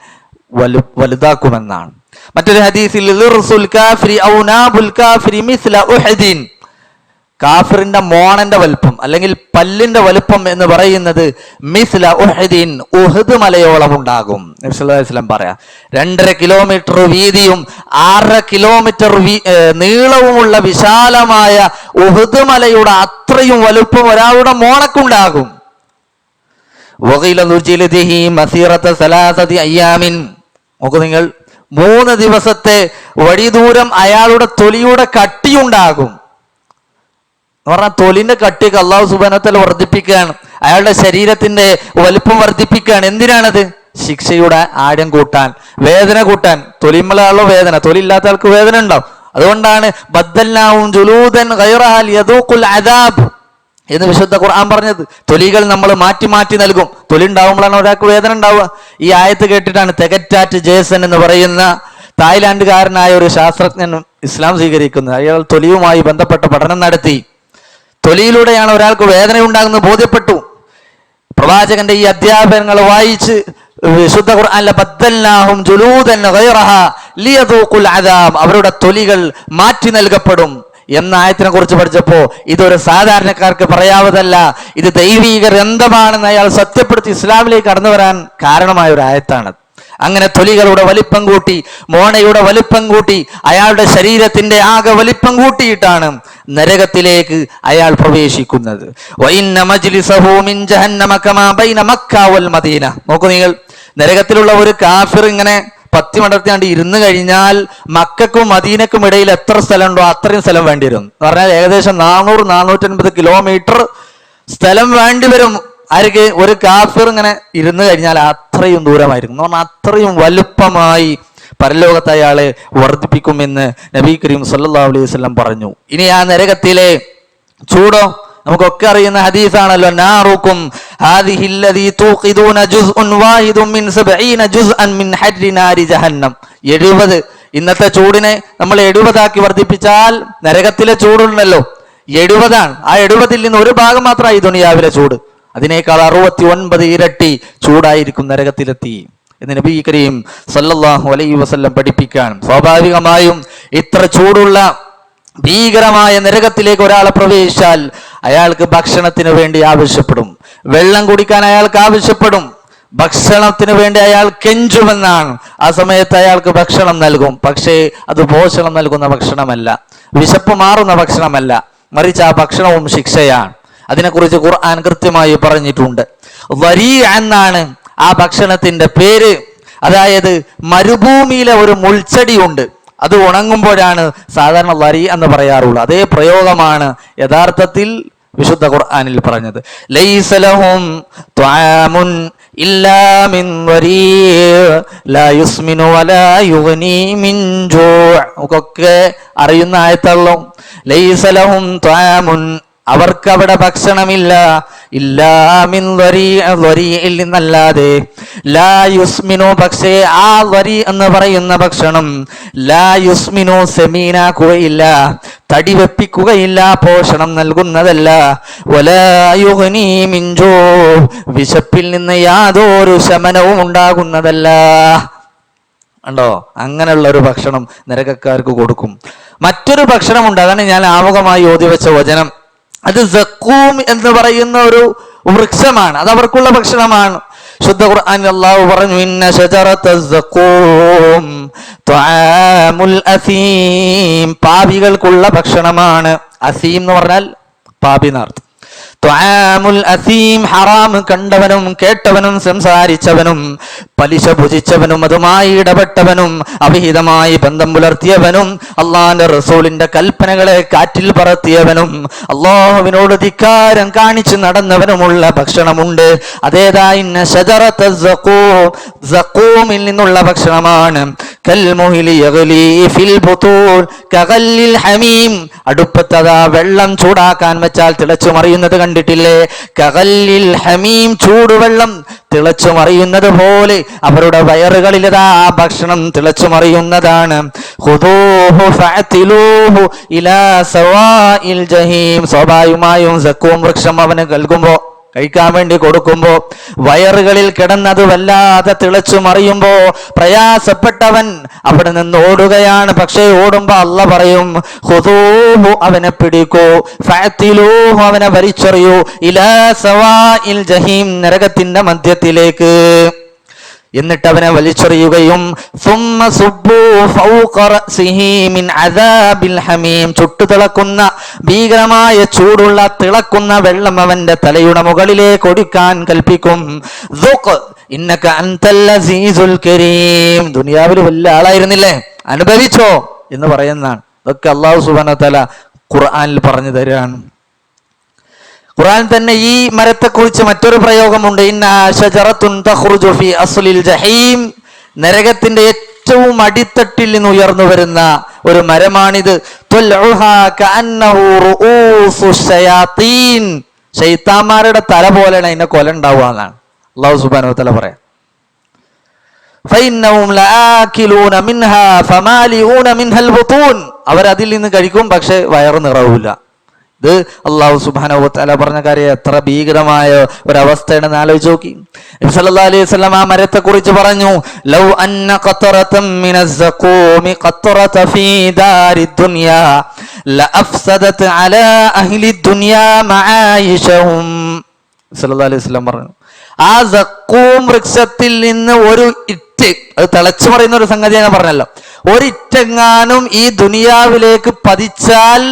വലുതാക്കുമെന്നാണ്. മറ്റൊരു ഹദീസിൽ കാഫിറിന്റെ മോണന്റെ വലുപ്പം അല്ലെങ്കിൽ പല്ലിന്റെ വലുപ്പം എന്ന് പറയുന്നത് മിസ്ല ഉഹദിൻ, ഉഹദ് മലയോളം ഉണ്ടാകും. നബി സല്ലല്ലാഹു അലൈഹി വസല്ലം പറയാ 2.5 കിലോമീറ്റർ വീതിയും 6 കിലോമീറ്റർ നീളവുമുള്ള വിശാലമായ ഉഹദ് മലയുടെ അത്രയും വലുപ്പം ഒരാളുടെ മോണക്കുണ്ടാകും. നോക്കൂ നിങ്ങൾ, 3 ദിവസത്തെ വഴിദൂരം അയാളുടെ തൊലിയുടെ കട്ടിയുണ്ടാകും. എന്ന് പറഞ്ഞാൽ തൊലിന്റെ കട്ടിയൊക്കെ അല്ലാഹു സുബ്ഹാനഹു വ തആല വർദ്ധിപ്പിക്കുകയാണ്. അയാളുടെ ശരീരത്തിന്റെ വലുപ്പം വർദ്ധിപ്പിക്കുകയാണ്. എന്തിനാണത്? ശിക്ഷയുടെ ആഴം കൂട്ടാൻ, വേദന കൂട്ടാൻ. തൊലിമലാണല്ലോ വേദന, തൊലി ഇല്ലാത്ത ആൾക്ക് വേദന ഉണ്ടാവും. അതുകൊണ്ടാണ് ബദ്ദൽനാഹും ജുലൂദൻ ഗൈറഹാ ലിയദൂഖുൽ അദാബ് എന്ന് വിശുദ്ധ ഖുർആൻ പറഞ്ഞത്. തൊലികൾ നമ്മൾ മാറ്റി മാറ്റി നൽകും. തൊലി ഉണ്ടാവുമ്പോഴാണ് ഒരാൾക്ക് വേദന ഉണ്ടാവുക. ഈ ആയത്ത് കേട്ടിട്ടാണ് തെഗറ്റാറ്റ് ജേസൺ എന്ന് പറയുന്ന തായ്ലാൻഡുകാരനായ ഒരു ശാസ്ത്രജ്ഞൻ ഇസ്ലാം സ്വീകരിക്കുന്നത്. അയാൾ തൊലിയുമായി ബന്ധപ്പെട്ട പഠനം നടത്തി. തൊലിയിലൂടെയാണ് ഒരാൾക്ക് വേദന ഉണ്ടാകുന്നത് ബോധ്യപ്പെട്ടു. പ്രവാചകന്റെ ഈ അധ്യാപനങ്ങൾ വായിച്ച് വിശുദ്ധ ഖുർആനിലെ ബദ്ദൽനാഹും ജുലൂദൻ ഗൈറഹാ ലിയദൂഖുൽ അദാബ്, അവരുടെ തൊലികൾ മാറ്റി നൽകപ്പെടും എന്ന ആയത്തിനെ കുറിച്ച് പഠിച്ചപ്പോ ഇതൊരു സാധാരണക്കാർക്ക് പറയാവതല്ല, ഇത് ദൈവീക ഗ്രന്ഥമാണെന്ന് അയാൾ സത്യപ്പെടുത്തി ഇസ്ലാമിലേക്ക് കടന്നു വരാൻ കാരണമായ ഒരു ആയത്താണ്. അങ്ങനെ തൊലികളുടെ വലിപ്പം കൂട്ടി, മോണയുടെ വലിപ്പം കൂട്ടി, അയാളുടെ ശരീരത്തിന്റെ ആകെ വലിപ്പം കൂട്ടിയിട്ടാണ് നരകത്തിലേക്ക് അയാൾ പ്രവേശിക്കുന്നത്. നോക്കൂ നിങ്ങൾ, നരകത്തിലുള്ള ഒരു കാഫിർ ഇങ്ങനെ പത്തിമടർത്തിയാണ്ട് ഇരുന്ന് കഴിഞ്ഞാൽ മക്കക്കും മദീനക്കും ഇടയിൽ എത്ര സ്ഥലമുണ്ടോ അത്രയും സ്ഥലം വേണ്ടി വരും. എന്ന് പറഞ്ഞാൽ ഏകദേശം 400-450 കിലോമീറ്റർ സ്ഥലം വേണ്ടി വരും. ആർക്ക്? ഒരു കാഫിർ ഇങ്ങനെ ഇരുന്ന് കഴിഞ്ഞാൽ അത്രയും ദൂരമായിരിക്കും. എന്ന് പറഞ്ഞാൽ അത്രയും വലുപ്പമായി പരലോകത്ത് അയാളെ വർദ്ധിപ്പിക്കുമെന്ന് നബി കരീം സല്ലല്ലാഹു അലൈഹി വസല്ലം പറഞ്ഞു. ഇനി ആ നരകത്തിലെ ചൂടോ നമുക്കൊക്കെ അറിയുന്ന ഹദീസാണല്ലോ, നാറുക്കും ഹാദിഹില്ലദീ തൂഖിദൂന ജുസ്ഉൻ വാഹിദുൻ മിൻ 70 ജുസ്അൻ മിൻ ഹർരി നാരി ജഹന്നം. 70, ഇന്നത്തെ ചൂടിനെ നമ്മൾ 70 ആക്കി വർദ്ധിപ്പിച്ചാൽ നരകത്തിലെ ചൂടുണ്ടല്ലോ 70 ആണ്. ആ 70-ൽ നിന്ന് ഒരു ഭാഗം മാത്രമായി ദുനിയാവിലെ ചൂട്. അതിനേക്കാൾ 69 ഇരട്ടി ചൂടായിരിക്കും നരകത്തിലെത്തി എന്ന് നബി കരീം സല്ലല്ലാഹു അലൈഹി വസല്ലം പഠിപ്പിക്കാൻ. സ്വാഭാവികമായും ഇത്ര ചൂടുള്ള ഭീകരമായ നരകത്തിലേക്ക് ഒരാളെ പ്രവേശിച്ചാൽ അയാൾക്ക് ഭക്ഷണത്തിന് വേണ്ടി ആവശ്യപ്പെടും, വെള്ളം കുടിക്കാൻ അയാൾക്ക് ആവശ്യപ്പെടും, ഭക്ഷണത്തിന് വേണ്ടി അയാൾ കെഞ്ചുമെന്നാണ്. ആ സമയത്ത് അയാൾക്ക് ഭക്ഷണം നൽകും. പക്ഷേ അത് പോഷണം നൽകുന്ന ഭക്ഷണമല്ല, വിശപ്പ് മാറുന്ന ഭക്ഷണമല്ല, മറിച്ച് ആ ഭക്ഷണവും ശിക്ഷയാണ്. അതിനെക്കുറിച്ച് ഖുർആൻ കൃത്യമായി പറഞ്ഞിട്ടുണ്ട്. വരീ എന്നാണ് ആ ഭക്ഷണത്തിന്റെ പേര്. അതായത് മരുഭൂമിയിലെ ഒരു മുൾച്ചെടി ഉണ്ട്, അത് ഉണങ്ങുമ്പോഴാണ് സാധാരണ വരി എന്ന് പറയാറുള്ളത്. അതേ പ്രയോഗമാണ് യഥാർത്ഥത്തിൽ വിശുദ്ധ ഖുർആനിൽ പറഞ്ഞത്. ലൈസ ലഹും ത്വആമുൻ ഇല്ലാ മിൻ വരീ' ലാ യുസ്മിനു വലാ യുഗ്നി മിൻ ജൂ'. ഒക്കെ അറിയുന്ന ആയത്തല്ലോ. ലൈസ ലഹും ത്വആമുൻ, അവർക്കവിടെ ഭക്ഷണമില്ല, ഇല്ലാ മിൻ വരീഇൽ നിന്നല്ലാതെ, ലാ യുസ്മിനു, പക്ഷേ ആ വരി എന്ന് പറയുന്ന ഭക്ഷണം ലാ യുസ്മിനു സെമീനാക്കുകയില്ല, തടി വെപ്പിക്കുകയില്ല, പോഷണം നൽകുന്നതല്ല, വലാ യുഗ്നി മിൻ ജൂ', വിശപ്പിൽ നിന്ന് യാതൊരു ശമനവും ഉണ്ടാകുന്നതല്ല. ഉണ്ടോ? അങ്ങനെയുള്ള ഒരു ഭക്ഷണം നരകക്കാർക്ക് കൊടുക്കും. മറ്റൊരു ഭക്ഷണമുണ്ട്, അതാണ് ഞാൻ ആമുഖമായി ഓതി വെച്ച വചനം. അത് സഖൂം എന്ന് പറയുന്ന ഒരു വൃക്ഷമാണ്, അത് അവർക്കുള്ള ഭക്ഷണമാണ്. ശുദ്ധ ഖുർആനിൽ അല്ലാഹു പറഞ്ഞു, ഇന്ന ശജറത സഖൂം തുആമുൽ അസീം, പാപികൾക്കുള്ള ഭക്ഷണമാണ്. അസീം എന്ന് പറഞ്ഞാൽ പാപി എന്നർത്ഥം. ത്വആമുൽ അസീം, ഹറാം കണ്ടവനും കേട്ടവനും സംസാരിച്ചവനും പലിശ ഭുജിച്ചവനും അതുമായി ഇടപെട്ടവനും അവിഹിതമായി ബന്ധം പുലർത്തിയവനും അള്ളാന്റെ റസൂലിന്റെ കൽപ്പനകളെ കാറ്റിൽ പറത്തിയവനും അള്ളാഹുവിനോട് ധിക്കാരം കാണിച്ചു നടന്നവനുമുള്ള ഭക്ഷണമുണ്ട്. അതേതായി സഖൂമിൽ നിന്നുള്ള ഭക്ഷണമാണ്. കൽമുഹിലി യഗ്ലി ഫിൽ ബുതൂൻ കഗല്ലിൽ ഹമീം, അടുപ്പത്തതാ വെള്ളം ചൂടാക്കാൻ വെച്ചാൽ തിളച്ചു മറിയുന്നത് കണ്ടിട്ടില്ലേ? കഗല്ലിൽ ഹമീം, ചൂടുവെള്ളം തിളച്ചു മറിയുന്നത് പോലെ അവരുടെ വയറുകളിലിതാ ആ ഭക്ഷണം തിളച്ചു മറിയുന്നതാണ്. ഖുദൂഹു ഫഅതിലൂഹു ഇലാ സവാഇൽ ജഹീം, സ്വാഭാവികമായും സഖൂം വൃക്ഷം അവന് കഴിക്കാൻ വേണ്ടി കൊടുക്കുമ്പോ വയറുകളിൽ കിടന്നത് വല്ലാതെ തിളച്ചു മറിയുമ്പോ പ്രയാസപ്പെട്ടവൻ അവിടെ നിന്ന് ഓടുകയാണ്. പക്ഷേ ഓടുമ്പോ അള്ള പറയും ഖുദൂഹു, അവനെ പിടിക്കൂ, ഫഅതിലൂഹു, അവനെ വലിച്ചെറിയൂ, ഇലാ സവാഇൽ ജഹീം, നരകത്തിന്റെ മധ്യത്തിലേക്ക്. എന്നിട്ട് അവനെ വലിച്ചെറിയുകയും സുമ്മ സുബ്ബൂ ഫൗഖ റഅസിഹി മിൻ അദാബിൽ ഹമീം, ചുട്ടുതിളക്കുന്ന ഭീകരമായ ചൂടുള്ള തിളക്കുന്ന വെള്ളം അവന്റെ തലയുടെ മുകളിലേക്ക് ഒഴിക്കാൻ കൽപ്പിക്കും. ദുഖ് ഇന്നക അൻതൽ അസീസുൽ കരീം, ദുനിയാവിൽ വലിയ ആളായിരുന്നില്ലേ, അനുഭവിച്ചോ എന്ന് പറയുന്നതാണ്. ഇതൊക്കെ അല്ലാഹു സുബ്ഹാനഹു വ തആല ഖുർആനിൽ പറഞ്ഞു തരാണ്. ഖുർആൻ തന്നെ ഈ മരത്തെക്കുറിച്ച് മറ്റൊരു പ്രയോഗമുണ്ട്. ഇന്നാ ശജറത്തുൻ തഖ്റുജു ഫീ അസ്ലിൽ ജഹീം, നരകത്തിന്റെ ഏറ്റവും അടിത്തട്ടിൽ നിന്ന് ഉയർന്നു വരുന്ന ഒരു മരമാണിത്. തുൽഉഹാ കഅന്നഹു റൂഉസു ശയാത്തീൻ, ശൈത്താന്മാരുടെ തല പോലെയാണ് അതിന്റെ കൊല ഉണ്ടാവുക എന്നാണ് അല്ലാഹു സുബ്ഹാനഹു വ തആല പറയാം. ഫഇന്നഹും ലആകിലൂന മിൻഹാ ഫമാലിഊന മിൻഹൽ ബുതൂൻ, അവരതിൽ നിന്ന് കഴിക്കും, പക്ഷെ വയറ് നിറവില്ല. ഇത് അല്ലാഹു സുബ്ഹാനഹു വ തആല പറഞ്ഞ കാര്യം എത്ര ഭീകരമായ ഒരവസ്ഥയാണെന്ന് ആലോചിച്ച് നോക്കി. നബി സല്ലല്ലാഹു അലൈഹി വസല്ലം ആ മരത്തെ കുറിച്ച് പറഞ്ഞു, ലൗ അന്ന ഖത്രതൻ മിനസ് സഖൂമി ഖത്രത ഫീ ദാരിദ് ദുനിയാ ലഅഫ്സദത് അലാ അഹ്ലി ദുനിയാ മആയിശഹും. സല്ലല്ലാഹു അലൈഹി വസല്ലം പറഞ്ഞു, ആ സഖൂം വൃക്ഷത്തിൽ നിന്ന് ഒരു ഇറ്റ്, അത് തിളച്ചു പറയുന്ന ഒരു സംഗതി ഞാൻ പറഞ്ഞല്ലോ, ഒരിറ്റെങ്ങാനും ഈ ദുനിയാവിലേക്ക് പതിച്ചാൽ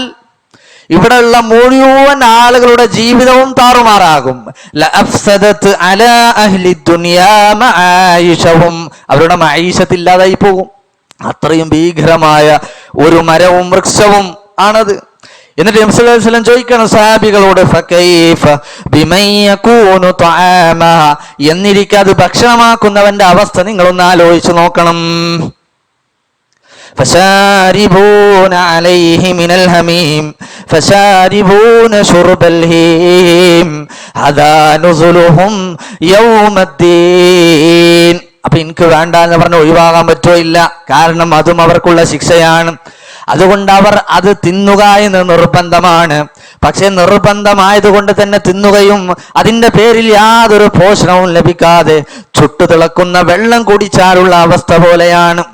ഇവിടെയുള്ള മുഴുവൻ ആളുകളുടെ ജീവിതവും താറുമാറാകും. ലഅഫ്സദത് അലാ അഹ്ലി ദുനിയാ മആയിശഹും, അവരുടെ മഈശത്ത് ഇല്ലാതായി പോകും. അത്രയും ഭീകരമായ ഒരു മരവും വൃക്ഷവും ആണത്. എന്നിട്ട് നബി സല്ലല്ലാഹു അലൈഹി വസല്ലം ചോദിക്കണം സഹാബികളോട്, ഫകൈഫ ബിമൻ യകൂനു തആമ, എന്നിരിക്കാതെ ഭക്ഷണമാക്കുന്നവന്റെ അവസ്ഥ നിങ്ങളൊന്ന് ആലോചിച്ച് നോക്കണം. فشاربون عليه من الحميم فشاربون شرب الهيم هذا نزلهم يوم الدين. അപ്പൊ എനിക്ക് വേണ്ട എന്ന് പറഞ്ഞ് ഒഴിവാകാൻ പറ്റോ? ഇല്ല, കാരണം അതും അവർക്കുള്ള ശിക്ഷയാണ്. അതുകൊണ്ട് അവർ അത് തിന്നുക എന്ന് നിർബന്ധമാണ്. പക്ഷെ നിർബന്ധമായതുകൊണ്ട് തന്നെ തിന്നുകയും അതിന്റെ പേരിൽ യാതൊരു പോഷണവും ലഭിക്കാതെ ചുട്ടുതിളക്കുന്ന വെള്ളം കുടിച്ചാലുള്ള അവസ്ഥ പോലെയാണ്.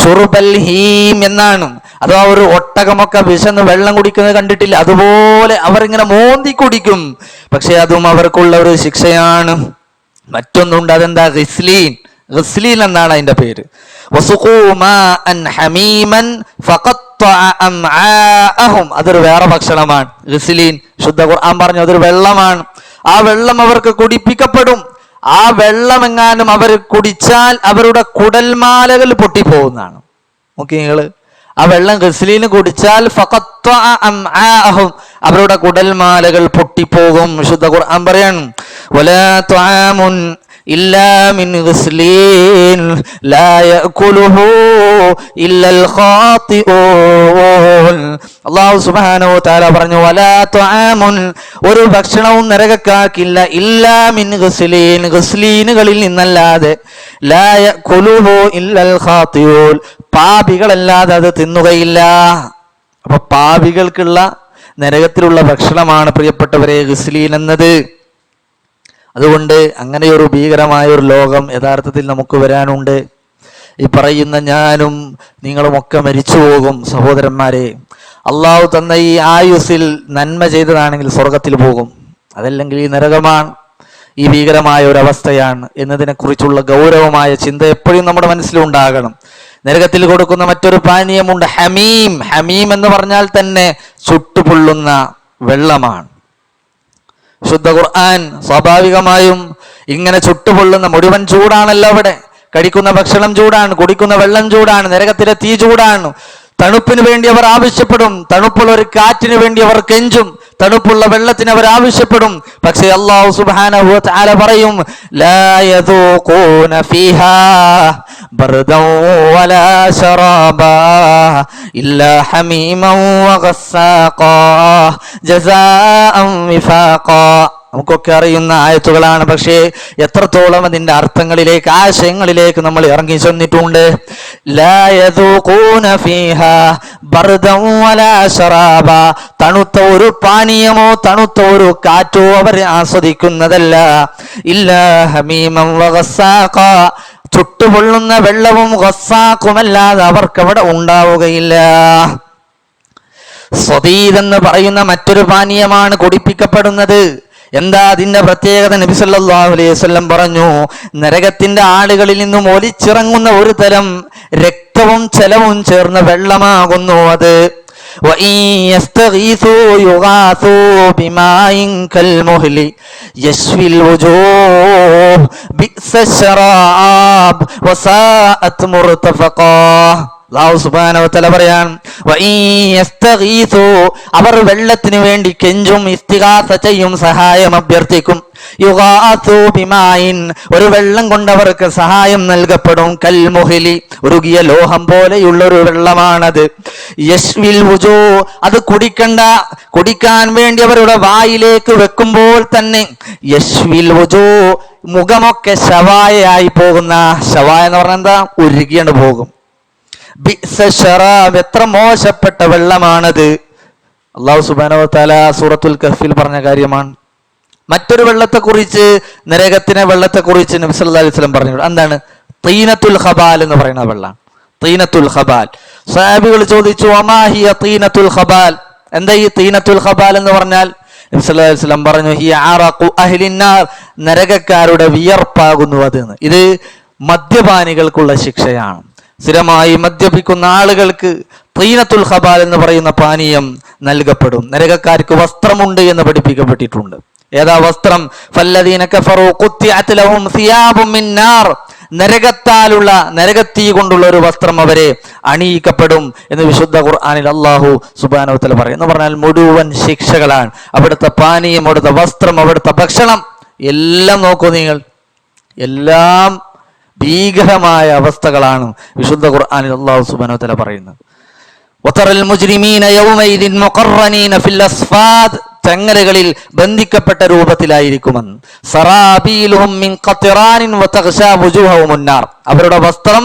ഷുർബൽ ഹീം എന്നാണ്. അഥവാ ഒരു ഒട്ടകമൊക്കെ വിശന്ന് വെള്ളം കുടിക്കുന്നത് കണ്ടിട്ടില്ല, അതുപോലെ അവർ ഇങ്ങനെ മോന്തി കുടിക്കും. പക്ഷെ അതും അവർക്കുള്ള ഒരു ശിക്ഷയാണ്. മറ്റൊന്നുണ്ട്, അതെന്താ? ഗിസ്ലീൻ. ഗിസ്ലീൻ എന്നാണ് അതിന്റെ പേര്. അതൊരു വേറെ ഭക്ഷണമാണ്. ഗിസ്ലീൻ ശുദ്ധ ഖുർആൻ പറഞ്ഞു അതൊരു വെള്ളമാണ്. ആ വെള്ളം അവർക്ക് കുടിപ്പിക്കപ്പെടും. ആ വെള്ളം എങ്ങാനും അവർ കുടിച്ചാൽ അവരുടെ കുടൽമാലകൾ പൊട്ടിപ്പോകുന്നതാണ്. നോക്കി നിങ്ങള്, ആ വെള്ളം ഗസ്ലീന് കുടിച്ചാൽ അവരുടെ കുടൽമാലകൾ പൊട്ടിപ്പോകും. ശുദ്ധ ഖുർആൻ പറയാണ്, വലാ തുആമുൻ ഇല്ലാ മിൻ ഗസ്ലീൻ ലാ യഅകുലുഹു ഇല്ലൽ ഖാതിഊൻ. അല്ലാഹു സുബ്ഹാനഹു വ തആല പറഞ്ഞു, വലാ തുആമുൻ, ഒരു ഭക്ഷണവും നരകക്കാർക്കില്ല, ഇല്ലാ മിൻ ഗസ്ലീൻ, ഗസ്ലീനുകളിൽ നിന്നല്ലാതെ, ലാ യഅകുലുഹു ഇല്ലൽ ഖാതിഊൻ, പാപികളല്ലാതെ അത് തിന്നുകയില്ല. അപ്പൊ പാപികൾക്കുള്ള നരകത്തിലുള്ള ഭക്ഷണമാണ് പ്രിയപ്പെട്ടവരെ ഗസ്ലീൻ എന്നത്. അതുകൊണ്ട് അങ്ങനെയൊരു ഭീകരമായ ഒരു ലോകം യഥാർത്ഥത്തിൽ നമുക്ക് വരാനുണ്ട്. ഈ പറയുന്ന ഞാനും നിങ്ങളുമൊക്കെ മരിച്ചു പോകും സഹോദരന്മാരെ. അള്ളാഹു തന്ന ഈ ആയുസ്സിൽ നന്മ ചെയ്തതാണെങ്കിൽ സ്വർഗത്തിൽ പോകും, അതല്ലെങ്കിൽ ഈ നരകമാണ്, ഈ ഭീകരമായ ഒരു അവസ്ഥയാണ് എന്നതിനെക്കുറിച്ചുള്ള ഗൗരവമായ ചിന്ത എപ്പോഴും നമ്മുടെ മനസ്സിലുണ്ടാകണം. നരകത്തിൽ കൊടുക്കുന്ന മറ്റൊരു പാനീയമുണ്ട്, ഹമീം. ഹമീം എന്ന് പറഞ്ഞാൽ തന്നെ ചുട്ടുപൊള്ളുന്ന വെള്ളമാണ്. ശുദ്ധ ഖുർആൻ സ്വാഭാവികമായും ഇങ്ങനെ ചുട്ടുപൊള്ളുന്ന മുഴുവൻ ചൂടാണല്ലോ അവിടെ. കഴിക്കുന്ന ഭക്ഷണം ചൂടാണ്, കുടിക്കുന്ന വെള്ളം ചൂടാണ്, നരകത്തിലെ തീ ചൂടാണ്. തണുപ്പിന് വേണ്ടി അവർ ആവശ്യപ്പെടും, തണുപ്പുള്ള ഒരു കാറ്റിന് വേണ്ടി അവർ കെഞ്ചും, തണുപ്പുള്ള വെള്ളത്തിന് അവർ ആവശ്യപ്പെടും. പക്ഷേ അല്ലാഹു സുബ്ഹാനഹു വ തആല പറയും, ലാ യദൂഖൂന ഫീഹാ ബർദൻ വലാ ശറാബാ ഇല്ലാ ഹമീമൻ വഗസ്സാഖാ ജസാഅൻ വിഫാഖാ. നമുക്കൊക്കെ അറിയുന്ന ആയത്തുകളാണ്. പക്ഷേ എത്രത്തോളം അതിന്റെ അർത്ഥങ്ങളിലേക്ക്, ആശയങ്ങളിലേക്ക് നമ്മൾ ഇറങ്ങി ചെന്നിട്ടുണ്ട്. ലാ യദൂഖൂന ഫീഹാ ബർദൻ വലാ ശറാബ, തണുത്ത ഒരു പാനീയമോ തണുത്ത ഒരു കാറ്റോ അവർ ആസ്വദിക്കുന്നതല്ല. ഇല്ലാ ഹമീമൻ വഗസ്സാഖ, ചുട്ടുപൊള്ളുന്ന വെള്ളവും ഗസ്സാഖുമല്ലാതെ അവർക്കവിടെ ഉണ്ടാവുകയില്ല. സ്വദീദ് എന്ന് പറയുന്ന മറ്റൊരു പാനീയമാണ് കുടിപ്പിക്കപ്പെടുന്നത്. എന്താ അതിന്റെ പ്രത്യേകത? നബി സല്ലല്ലാഹു അലൈഹി വസല്ലം പറഞ്ഞു, നരകത്തിന്റെ ആളുകളിൽ നിന്നും ഒലിച്ചിറങ്ങുന്ന ഒരു തരം രക്തവും ജലവും ചേർന്ന വെള്ളമാകുന്നു അത്. وَإِنْ يَسْتَغِيثُوا يُغَاثُوا بِمَاءٍ كَالْمُهْلِ يَشْوِي الْوُجُوهَ بِئْسَ الشَّرَابُ وَسَاءَتْ مُرْتَفَقًا. അല്ലാഹു സുബ്ഹാനഹു വ തആല പറയാൻ, അവർ വെള്ളത്തിന് വേണ്ടി കെഞ്ചും, ഇസ്തിഗാസ ചെയ്യും, സഹായം അഭ്യർത്ഥിക്കും. യുഗാസു ബിമായിൻ, ഒരു വെള്ളം കൊണ്ടവർക്ക് സഹായം നൽകപ്പെടും. കൽമുഹ്ലി, ഉരുകിയ ലോഹം പോലെയുള്ള ഒരു വെള്ളമാണത്. യശ്വിൽ വുജൂ, അത് കുടിക്കാൻ വേണ്ടി അവരുടെ വായിലേക്ക് വെക്കുമ്പോൾ തന്നെ യശ്വിൽ വുജൂ, മുഖമൊക്കെ ശവായായി പോകുന്ന, ശവായ എന്ന് പറഞ്ഞാൽ എന്താ, ഉരുകിയാണ് പോകും. ബിഅ്സ ശറാബ്, എത്ര മോശപ്പെട്ട വെള്ളമാണത്. അല്ലാഹു സുബ്ഹാനഹു വ തആല സൂറത്തുൽ കഹ്ഫിൽ പറഞ്ഞ കാര്യമാണ്. മറ്റൊരു വെള്ളത്തെക്കുറിച്ച്, നരകത്തിലെ വെള്ളത്തെക്കുറിച്ച് നബി സല്ലല്ലാഹു അലൈഹി വസല്ലം പറഞ്ഞു. എന്താണ്? തീനത്തുൽ ഖബാൽ എന്ന് പറയുന്ന വെള്ളം. തീനത്തുൽ ഖബാൽ. സ്വഹാബികൾ ചോദിച്ചു, വമാ ഹിയ തീനത്തുൽ ഖബാൽ, എന്താ ഈ തീനത്തുൽ ഖബാൽ എന്ന് പറഞ്ഞാൽ? നബി സല്ലല്ലാഹു അലൈഹി വസല്ലം പറഞ്ഞു, ഹിയ അറഖു അഹ്ലിന്നാർ, നരകക്കാരുടെ വിയർപ്പാകുന്നു അത്. ഇത് മദ്യപാനികൾക്കുള്ള ശിക്ഷയാണ്. സ്ഥിരമായി മദ്യപിക്കുന്ന ആളുകൾക്ക് തീനത്തുൽ ഖബാൽ എന്ന് പറയുന്ന പാനീയം നൽകപ്പെടും. നരകക്കാർക്ക് വസ്ത്രമുണ്ട് എന്ന് പഠിപ്പിക്കപ്പെട്ടിട്ടുണ്ട്. ഏതാ വസ്ത്രം? ഫല്ലദീന കഫറൂ ഖുത്തിഅത് ലഹും സിയാബും മിൻ നാർ, നരകത്താലുള്ള, നരകത്തീ കൊണ്ടുള്ള ഒരു വസ്ത്രം അവരെ അണിയിക്കപ്പെടും എന്ന് വിശുദ്ധ ഖുർആനിൽ അല്ലാഹു സുബ്ഹാനഹു വ തആല പറയും. എന്ന് പറഞ്ഞാൽ മുഴുവൻ ശിക്ഷകളാണ്. അവിടുത്തെ പാനീയം, അവിടുത്തെ വസ്ത്രം, അവിടുത്തെ ഭക്ഷണം എല്ലാം നോക്കൂ നിങ്ങൾ, എല്ലാം ഭീകരമായ അവസ്ഥകളാണ് വിശുദ്ധ ഖുർആനിൽ അല്ലാഹു സുബ്ഹാനഹു വ തആല പറയുന്നത്. വതറൽ മുജ്രിമീന യൗമൈദിൻ മുഖറനീന ഫിൽ അസ്ഫാദ്, ചങ്ങലകളിൽ ബന്ധിക്കപ്പെട്ട രൂപത്തിലായിരിക്കുമെന്ന്. സറാബീലുഹും മിൻ ഖത്റാനിൻ വതഗ്ശാ വുജൂഹഹും മുന്നാർ, അവരുടെ വസ്ത്രം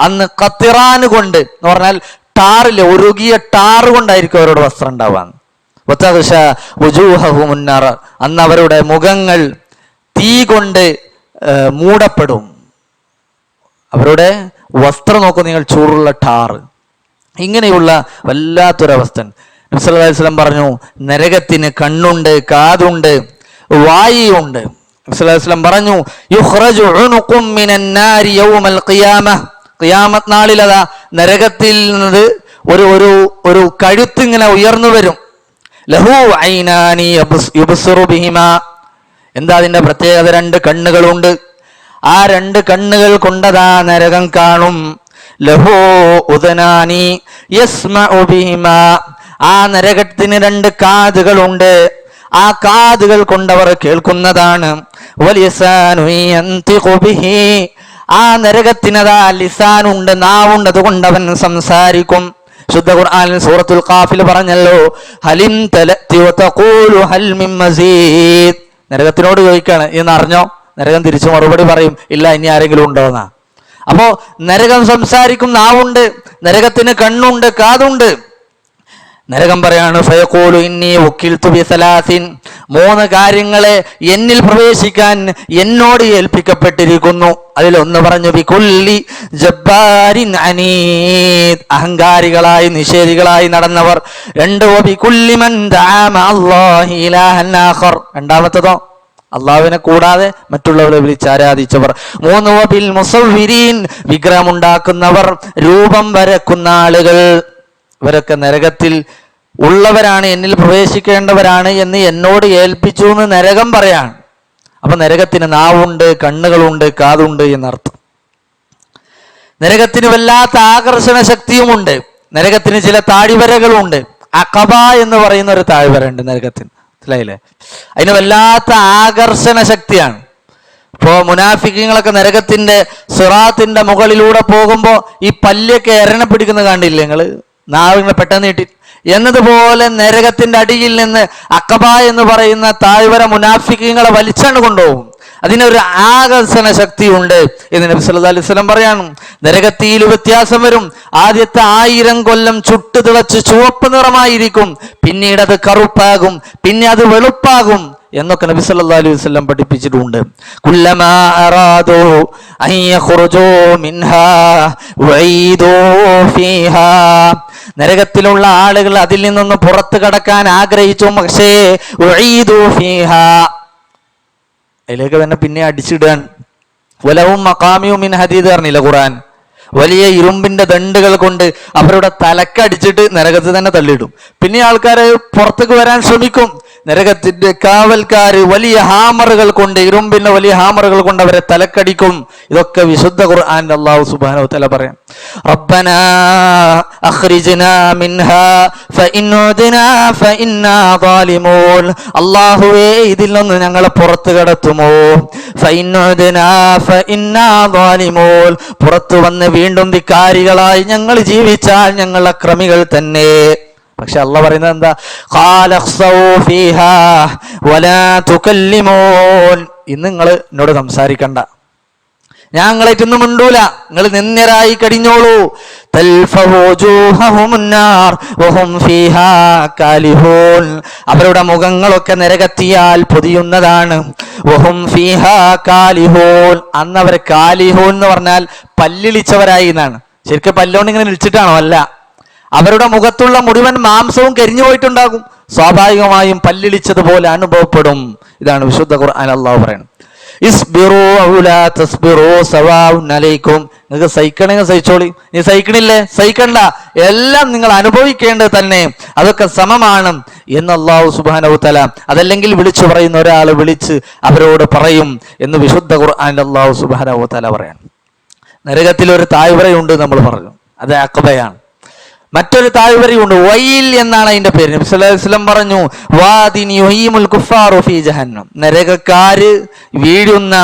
അന്ന് ഖത്റാൻ കൊണ്ട് എന്ന് പറഞ്ഞാൽ ടാറില്, ഉരുകിയ ടാറ് കൊണ്ടായിരിക്കും അവരുടെ വസ്ത്രം ഉണ്ടാവുക. വതഗ്ശാ വുജൂഹഹും മുന്നാർ, അന്ന് അവരുടെ മുഖങ്ങൾ തീ കൊണ്ട് മൂടപ്പെടും. അവരുടെ വസ്ത്രം നോക്കൂ നിങ്ങൾ, ചൂടുള്ള ടാറ്. ഇങ്ങനെയുള്ള വല്ലാത്തൊരവസ്ഥ. നബി സല്ലല്ലാഹു അലൈഹി വസല്ലം പറഞ്ഞു, നരകത്തിന് കണ്ണുണ്ട്, കാതുണ്ട്, വായുണ്ട്. നബി സല്ലല്ലാഹു അലൈഹി വസല്ലം പറഞ്ഞു, യുഖ്റജു ഉനുഖും മിനൻ നാരി യൗമൽ ഖിയാമ, ഖിയാമത്ത് നാളിൽ അതാ നരകത്തിൽ നിന്ന് ഒരു കഴുത്ത് ഇങ്ങനെ ഉയർന്നു വരും. ലഹു ഐനാനി യുബ്സിറു ബിഹിമാ, എന്താ അതിന്റെ പ്രത്യേകത? 2 കണ്ണുകളുണ്ട്. ആ 2 കണ്ണുകൾ കൊണ്ടതാ നരകം കാണും. ലഹു ഉദനാനി യസ്മഉ ബിഹിമാ, ആ നരകത്തിന് 2 കാതുകളുണ്ട്. ആ കാതുകൾ കൊണ്ടവർ കേൾക്കുന്നതാണ്. വലിസാനു യന്തിഖു ബിഹി, ആ നരകത്തിനതാ ലിസാനുണ്ട്, നാവുണ്ട്, അതുകൊണ്ട് അവൻ സംസാരിക്കും. ശുദ്ധ ഖുർആനിൽ സൂറത്തുൽ ഖാഫിൽ പറഞ്ഞല്ലോ, ഹലിം തലതി വതഖൂലു ഹൽ മിൻ മസീദ്, നരകത്തിനോട് ചോദിക്കാണ്, ഇന്ന് അറിഞ്ഞോ? നരകം തിരിച്ചു മറുപടി പറയും, ഇല്ല, ഇനി ആരെങ്കിലും ഉണ്ടോന്നാ. അപ്പോ നരകം സംസാരിക്കും, നാവുണ്ട്, നരകത്തിന് കണ്ണുണ്ട്, കാതുണ്ട്. നരകം പറയാണ്, ഫയഖൂലു ഇന്നി വക്കിൽതു ബിസലാസിൻ, 3 കാര്യങ്ങളെ എന്നിൽ പ്രവേശിക്കാൻ എന്നോട് ഏൽപ്പിക്കപ്പെട്ടിരിക്കുന്നു. അതിലൊന്ന് പറഞ്ഞു, ബികുല്ലി ജബ്ബാരിൻ അനീദ്, അഹങ്കാരികളായി നിഷേധികളായി നടന്നവർ. 2 വബികുല്ലി മൻ ദഅ മഅല്ലാഹി ഇലാഹൻ ആഖർ, രണ്ടാമത്തേതോ അള്ളാഹുവിനെ കൂടാതെ മറ്റുള്ളവരെ വിളിച്ചാരാധിച്ചവർ. 3 വബിൽ മുസവ്വിരീൻ, വിഗ്രഹമുണ്ടാക്കുന്നവർ, രൂപം വരക്കുന്ന ആളുകൾ. ഇവരൊക്കെ നരകത്തിൽ ഉള്ളവരാണ്, എന്നിൽ പ്രവേശിക്കേണ്ടവരാണ് എന്ന് എന്നോട് ഏൽപ്പിച്ചു എന്ന് നരകം പറയാണ്. അപ്പൊ നരകത്തിന് നാവുണ്ട്, കണ്ണുകളുണ്ട്, കാതുണ്ട് എന്നർത്ഥം. നരകത്തിന് വല്ലാത്ത ആകർഷണ ശക്തിയുമുണ്ട്. നരകത്തിന് ചില താഴ്വരകളുണ്ട്. അഖബ എന്ന് പറയുന്ന ഒരു താഴ്വര ഉണ്ട് നരകത്തിന്, മനസ്സിലായില്ലേ? അതിന് വല്ലാത്ത ആകർഷണ ശക്തിയാണ്. ഇപ്പോ മുനാഫിക്കങ്ങളൊക്കെ നരകത്തിന്റെ സിറാത്തിന്റെ മുകളിലൂടെ പോകുമ്പോൾ ഈ പല്ലൊക്കെ എരണ പിടിക്കുന്ന കണ്ടില്ലേ നിങ്ങള്? നാവിങ്ങനെ പെട്ടെന്ന് നീട്ടി എന്നതുപോലെ നരകത്തിന്റെ അടിയിൽ നിന്ന് അഖബ എന്ന് പറയുന്ന താഴ്വര മുനാഫിക്കങ്ങളെ വലിച്ചാണ്ട് കൊണ്ടുപോകും. അതിനൊരു ആകർഷണ ശക്തിയുണ്ട് എന്ന് നബി സല്ലല്ലാഹു അലൈഹി വസല്ലം പറയാണ്. നരകത്തിയിൽ വ്യത്യാസം വരും. ആദ്യത്തെ 1000 കൊല്ലം ചുട്ടു തിളച്ച് ചുവപ്പ് നിറമായിരിക്കും, പിന്നീട് അത് കറുപ്പാകും, പിന്നെ അത് വെളുപ്പാകും എന്നൊക്കെ നബി സല്ലല്ലാഹു അലൈഹി വസല്ലം പഠിപ്പിച്ചിട്ടുണ്ട്. കുല്ലമാ അറാദു അൻ യഖ്റുജൂ മിൻഹാ വഈദൂ ഫീഹാ. നരകത്തിലുള്ള ആളുകൾ അതിൽ നിന്നൊന്ന് പുറത്തു കടക്കാൻ ആഗ്രഹിച്ചു, പക്ഷേ വഈദൂ ഫീഹാ, അതിലേക്ക് തന്നെ പിന്നെ അടിച്ചിടാൻ. വലഹും മഖാമിഉ മിൻ ഹദീദ് പറഞ്ഞില്ല ഖുർആൻ. വലിയ ഇരുമ്പിന്റെ ദണ്ടുകൾ കൊണ്ട് അവരുടെ തലക്കടിച്ചിട്ട് നരകത്തിൽ തന്നെ തള്ളിയിടും. പിന്നെ ആൾക്കാരെ പുറത്തേക്ക് വരാൻ ശ്രമിക്കും. നരകത്തിന്റെ കാവൽക്കാര് വലിയ ഹാമറുകൾ കൊണ്ട്, ഇരുമ്പിന്റെ വലിയ ഹാമറുകൾ കൊണ്ട് അവരെ തലക്കടിക്കും. ഇതൊക്കെ വിശുദ്ധ ഖുർആൻ അല്ലാഹു സുബ്ഹാനഹു വ തആല പറയാം. റബ്ബനാ അഖ്രിജ്നാ മിൻഹാ ഫഇൻ ഉദ്നാ ഫഇന്നാ ളാലിമൂൻ. അല്ലാഹുവേ, ഇതിൽ നിന്ന് ഞങ്ങളെ പുറത്തു കടത്തുമോ? ഫഇൻ ഉദ്നാ ഫഇന്നാ ളാലിമൂൻ. പുറത്തു വന്ന് വീണ്ടും ധിക്കാരികളായി ഞങ്ങൾ ജീവിച്ചാൽ ഞങ്ങൾ അക്രമികൾ തന്നെ. പക്ഷെ അള്ളാഹ് പറയുന്നത് എന്താ? ഇന്ന് നിങ്ങൾ എന്നോട് സംസാരിക്കണ്ട, ഞാൻ നിങ്ങളായിട്ടൊന്നും മിണ്ടൂല, നിങ്ങൾ നിന്ദ്യരായി കടിഞ്ഞോളൂ. അവരുടെ മുഖങ്ങളൊക്കെ നരകത്തിയാൽ പൊതിയുന്നതാണ്. അന്ന് അവർ കാലിഹൂൻ എന്ന് പറഞ്ഞാൽ പല്ലിളിച്ചവരായി എന്നാണ്. ശരിക്കും പല്ലുകൊണ്ട് ഇങ്ങനെ ഇളിച്ചിട്ടാണോ? അല്ല, അവരുടെ മുഖത്തുള്ള മുഴുവൻ മാംസവും കരിഞ്ഞു പോയിട്ടുണ്ടാകും. സ്വാഭാവികമായും പല്ലിളിച്ചതുപോലെ അനുഭവപ്പെടും. ഇതാണ് വിശുദ്ധ ഖുർആൻ അല്ലാഹു പറയുന്നത്. ഇസ്ബിറു ഔ ലാ തസ്ബിറു സവാഉൻ അലൈക്കും. നിങ്ങൾക്ക് സഹിക്കണമെങ്കിൽ സഹിച്ചോളി, നീ സഹിക്കണില്ലേ സഹിക്കണ്ട, എല്ലാം നിങ്ങൾ അനുഭവിക്കേണ്ടത് തന്നെ, അതൊക്കെ സമമാണ് എന്ന് അല്ലാഹു സുബ്ഹാനഹു വ തആല. അതല്ലെങ്കിൽ വിളിച്ചു പറയുന്ന ഒരാൾ വിളിച്ച് അവരോട് പറയും എന്ന് വിശുദ്ധ ഖുർആൻ അല്ലാഹു സുബ്ഹാനഹു വ തആല പറയാണ്. നരകത്തിൽ ഒരു താഴ്വരയുണ്ട് നമ്മൾ പറഞ്ഞു, അത് അഖബയാണ്. മറ്റൊരു താഴ്വരയുണ്ട്, വൈൽ എന്നാണ് അതിന്റെ പേര്. നബി സല്ലല്ലാഹു അലൈഹി വസല്ലം പറഞ്ഞു, വാദിൻ യുഹീമുൽ കുഫാറു ഫീ ജഹന്നം. നരകക്കാര് വീഴുന്ന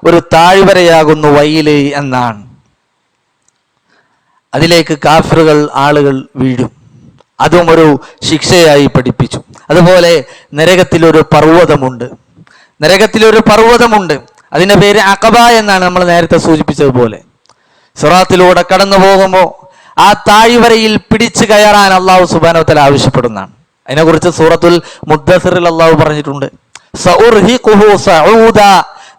ഒരു താഴ്വരയാകുന്നു വൈല് എന്നാണ്. അതിലേക്ക് കാഫിറുകൾ ആളുകൾ വീഴും, അതും ഒരു ശിക്ഷയായി പഠിപ്പിച്ചു. അതുപോലെ നരകത്തിലൊരു പർവ്വതമുണ്ട്, നരകത്തിലൊരു പർവ്വതമുണ്ട്, അതിന്റെ പേര് അഖബ എന്നാണ്. നമ്മൾ നേരത്തെ സൂചിപ്പിച്ചതുപോലെ സിറാത്തിലൂടെ കടന്നു പോകുമ്പോൾ ആ താഴ്വരയിൽ പിടിച്ചു കയറാൻ അല്ലാഹു സുബ്ഹാനഹു വ തആല ആവശ്യപ്പെടുന്നതാണ്. അതിനെക്കുറിച്ച് സൂറത്തുൽ മുദ്ദസിറിൽ അല്ലാഹു പറഞ്ഞിട്ടുണ്ട്, സഉർഹിഖുഹു സഊദ.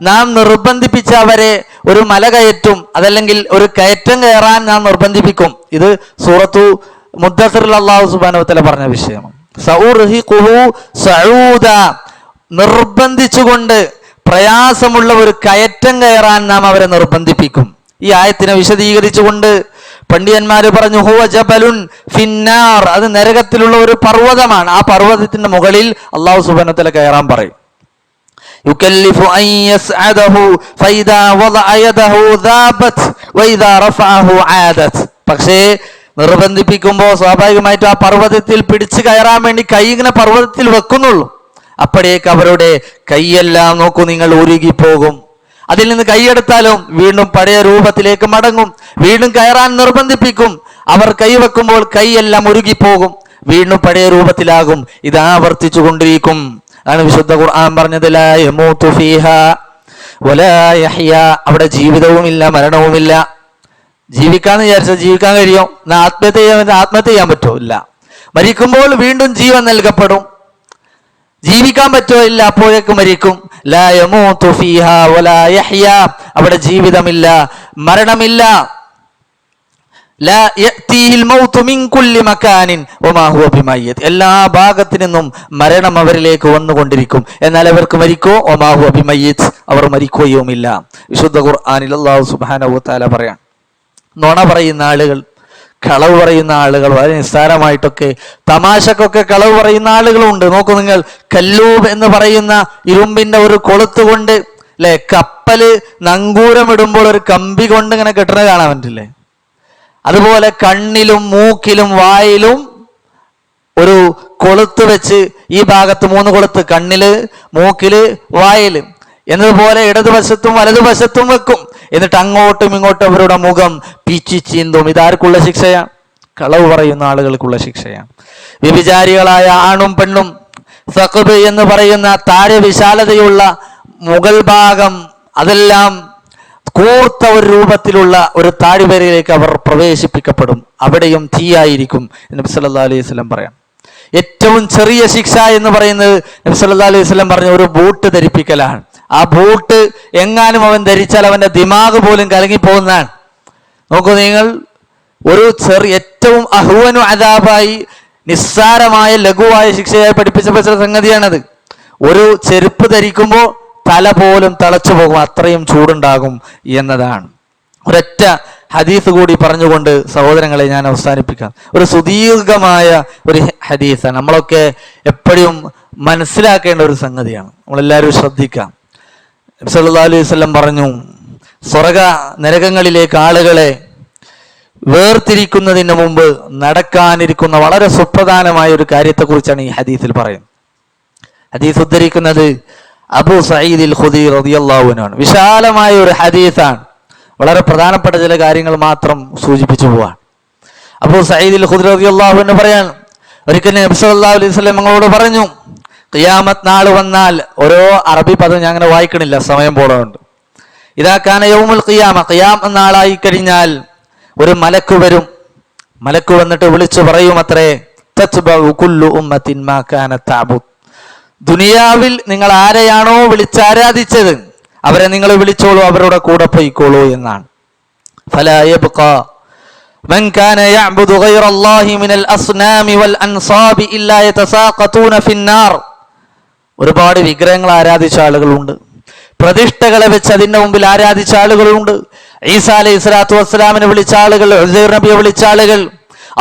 നാം നിർബന്ധിപ്പിച്ച അവരെ ഒരു മല കയറ്റും, അതല്ലെങ്കിൽ ഒരു കയറ്റം കയറാൻ നാം നിർബന്ധിപ്പിക്കും. ഇത് സൂറത്തു മുദ്ദസിറിൽ അല്ലാഹു സുബ്ഹാനഹു വ തആല പറഞ്ഞ വിഷയമാണ്. സഉർഹിഖുഹു സഊദ, നിർബന്ധിച്ചുകൊണ്ട് പ്രയാസമുള്ള ഒരു കയറ്റം കയറാൻ നാം അവരെ നിർബന്ധിപ്പിക്കും. ഈ ആയത്തിനെ വിശദീകരിച്ചുകൊണ്ട് പണ്ഡിതന്മാര് പറഞ്ഞു, ഹുവ ജബലുൻ ഫിന്നാർ, അത് നരകത്തിലുള്ള ഒരു പർവ്വതമാണ്. ആ പർവ്വതത്തിന്റെ മുകളിൽ അല്ലാഹു സുബ്ഹാനഹു വ തആല കയറാൻ പറയും. യുകല്ലിഫു അൻ യസ്അദഹു ഫൈദാ വദഅ യദഹു ദാബത് വഇദാ റഫഅഹു ആദത്. പക്ഷേ നിർബന്ധിപ്പിക്കുമ്പോൾ സ്വാഭാവികമായിട്ടും ആ പർവ്വതത്തിൽ പിടിച്ചു കയറാൻ വേണ്ടി കൈ ഇങ്ങനെ പർവ്വതത്തിൽ വെക്കുന്നുള്ളൂ. അപ്പോഴേക്ക് അവരുടെ കൈയെല്ലാം നോക്കൂ നിങ്ങൾ ഉരുകിപ്പോകും. അതിൽ നിന്ന് കൈയെടുത്താലും വീണ്ടും പഴയ രൂപത്തിലേക്ക് മടങ്ങും. വീണ്ടും കയറാൻ നിർബന്ധിപ്പിക്കും, അവർ കൈവെക്കുമ്പോൾ കൈയെല്ലാം ഉരുകിപ്പോകും, വീണ്ടും പഴയ രൂപത്തിലാകും. ഇത് ആവർത്തിച്ചു കൊണ്ടിരിക്കും. ആണ് വിശുദ്ധ ഖുർആൻ പറഞ്ഞത്, ലാ യമൂതു ഫീഹാ വലാ യഹ്യാ. അവിടെ ജീവിതവുമില്ല മരണവുമില്ല. ജീവിക്കാന്ന് വിചാരിച്ചാൽ ജീവിക്കാൻ കഴിയോ? ആത്മഹത്യ ചെയ്യാൻ പറ്റുമോ? ഇല്ല. മരിക്കുമ്പോൾ വീണ്ടും ജീവൻ നൽകപ്പെടും. ജീവിക്കാൻ പറ്റുമോ? ഇല്ല, അപ്പോഴേക്ക് മരിക്കും. ലാ യമൂതു ഫീഹാ വലാ യഹ്യാ. അവിടെ ജീവിതമില്ല മരണമില്ല. ലാ യഅതീഹിൽ മൗതു മിൻ കുല്ലി മകാനിൻ വമാ ഹുവ ബിമയ്യിത്. എല്ലാ ഭാഗത്തു നിന്നും മരണം അവരിലേക്ക് വന്നുകൊണ്ടിരിക്കും, എന്നാൽ അവർക്ക് മരിക്കോ? വമാ ഹുവ ബിമയ്യിത്, അവർ മരിക്കുകയുമില്ല. വിശുദ്ധ ഖുർആനിൽ അല്ലാഹു സുബ്ഹാനഹു വ തആല പറയാൻ, നുണ പറയുന്ന ആളുകൾ, കളവ് പറയുന്ന ആളുകൾ, വളരെ നിസ്സാരമായിട്ടൊക്കെ തമാശക്കൊക്കെ കളവ് പറയുന്ന ആളുകളുണ്ട്. നോക്കൂ നിങ്ങൾ, കല്ലൂബ് എന്ന് പറയുന്ന ഇരുമ്പിന്റെ ഒരു കൊളുത്ത് കൊണ്ട് അല്ലെ കപ്പല് നങ്കൂരമിടുമ്പോൾ ഒരു കമ്പി കൊണ്ട് ഇങ്ങനെ കെട്ടുന്നത് കാണാൻ പറ്റില്ലേ? അതുപോലെ കണ്ണിലും മൂക്കിലും വായിലും ഒരു കൊളുത്ത് വെച്ച്, ഈ ഭാഗത്ത് 3 കൊളുത്ത്, കണ്ണില്, മൂക്കില്, വായില് എന്നതുപോലെ ഇടതുവശത്തും വലതുവശത്തും വെക്കും. എന്നിട്ട് അങ്ങോട്ടും ഇങ്ങോട്ടും അവരുടെ മുഖം പീച്ചി ചീന്തും. ഇതാർക്കുള്ള ശിക്ഷയാണ്? കളവ് പറയുന്ന ആളുകൾക്കുള്ള ശിക്ഷയാണ്. വ്യഭിചാരികളായ ആണും പെണ്ണും സഖബ് എന്ന് പറയുന്ന താരവിശാലതയുള്ള മുകൾ ഭാഗം, അതെല്ലാം കൂർത്ത ഒരു രൂപത്തിലുള്ള ഒരു താഴ്വരയിലേക്ക് അവർ പ്രവേശിപ്പിക്കപ്പെടും. അവിടെയും തീയായിരിക്കും നബി സല്ലല്ലാഹു അലൈഹി വസല്ലം പറയാം. ഏറ്റവും ചെറിയ ശിക്ഷ എന്ന് പറയുന്നത് നബി സല്ലല്ലാഹു അലൈഹി വസല്ലം പറഞ്ഞ ഒരു ബൂട്ട് ധരിപ്പിക്കലാണ്. ആ ബൂട്ട് എങ്ങാനും അവൻ ധരിച്ചാൽ അവന്റെ ദിമാഗ് പോലും കലങ്ങിപ്പോകുന്നതാണ്. നോക്കൂ നിങ്ങൾ, ഒരു ഏറ്റവും അഹ്വനു അദാബായി, നിസ്സാരമായ ലഘുവായ ശിക്ഷയായി പഠിപ്പിച്ച സംഗതിയാണത്. ഒരു ചെരുപ്പ് ധരിക്കുമ്പോൾ തല പോലും തിളച്ചു പോകും, അത്രയും ചൂടുണ്ടാകും എന്നതാണ്. ഒരൊറ്റ ഹദീസ് കൂടി പറഞ്ഞുകൊണ്ട് സഹോദരങ്ങളെ ഞാൻ അവസാനിപ്പിക്കാം. ഒരു സുദീർഘമായ ഒരു ഹദീസാണ്, നമ്മളൊക്കെ എപ്പോഴും മനസ്സിലാക്കേണ്ട ഒരു സംഗതിയാണ്. നമ്മളെല്ലാവരും ശ്രദ്ധിക്കാം. നബി സല്ലല്ലാഹു അലൈഹി വസല്ലം പറഞ്ഞു, സ്വർഗ നരകങ്ങളിലേക്ക് ആളുകളെ വേർതിരിക്കുന്നതിന് മുമ്പ് നടക്കാനിരിക്കുന്ന വളരെ സുപ്രധാനമായ ഒരു കാര്യത്തെക്കുറിച്ചാണ് ഈ ഹദീസിൽ പറയുന്നത്. ഹദീസ് ഉദ്ധരിക്കുന്നത് അബൂ സഈദ് അൽ ഖുദരി റളിയല്ലാഹു അൻഹു ആണ്. വിശാലമായ ഒരു ഹദീസാണ്, വളരെ പ്രധാനപ്പെട്ട ചില കാര്യങ്ങൾ മാത്രം സൂചിപ്പിച്ചു പോവാണ്. അബൂ സഈദ് അൽ ഖുദരി റളിയല്ലാഹു അൻഹു പറയാണ്, ഒരിക്കൽ നബി സല്ലല്ലാഹു അലൈഹി വസല്ലം ഞങ്ങളോട് പറഞ്ഞു, ഖിയാമത്ത് നാൾ വന്നാൽ, ഓരോ അറബി പദം ഞാൻ അങ്ങനെ വായിക്കണില്ല, സമയം പോലുണ്ട്. ഇദാ കാന യൗമുൽ ഖിയാമ, ഖിയാമത്ത് നാളായി കഴിഞ്ഞാൽ ഒരു മലക്ക് വരും. മലക്ക് വന്നിട്ട് വിളിച്ചു പറയും അത്രേ, തത്ബഉ കുല്ലു ഉമ്മത്തിൻ മാ കാനത് തഅബുദ്. ദുനിയാവിൽ നിങ്ങൾ ആരെയാണോ വിളിച്ചാരാധിച്ചത് അവരെ നിങ്ങൾ വിളിച്ചോളൂ, അവരുടെ കൂടെ പോയിക്കോളൂ എന്നാണ്. ഫലാ യബ്ഖാ മൻ കാന യഅബുദു ഗൈറല്ലാഹി മിനൽ അസ്നാമി വൽ അൻസാബി ഇല്ലാ യതസാഖതൂന ഫിന്നാർ. ഒരുപാട് വിഗ്രഹങ്ങൾ ആരാധിച്ച ആളുകളുണ്ട്, പ്രതിഷ്ഠകളെ വെച്ച് അതിന്റെ മുമ്പിൽ ആരാധിച്ച ആളുകളുണ്ട്. ഈസാ അലൈഹി സ്വലാത്തു വസ്സലാമിനെ വിളിച്ച ആളുകൾ, ഉസൈർ നബിയെ വിളിച്ച ആളുകൾ,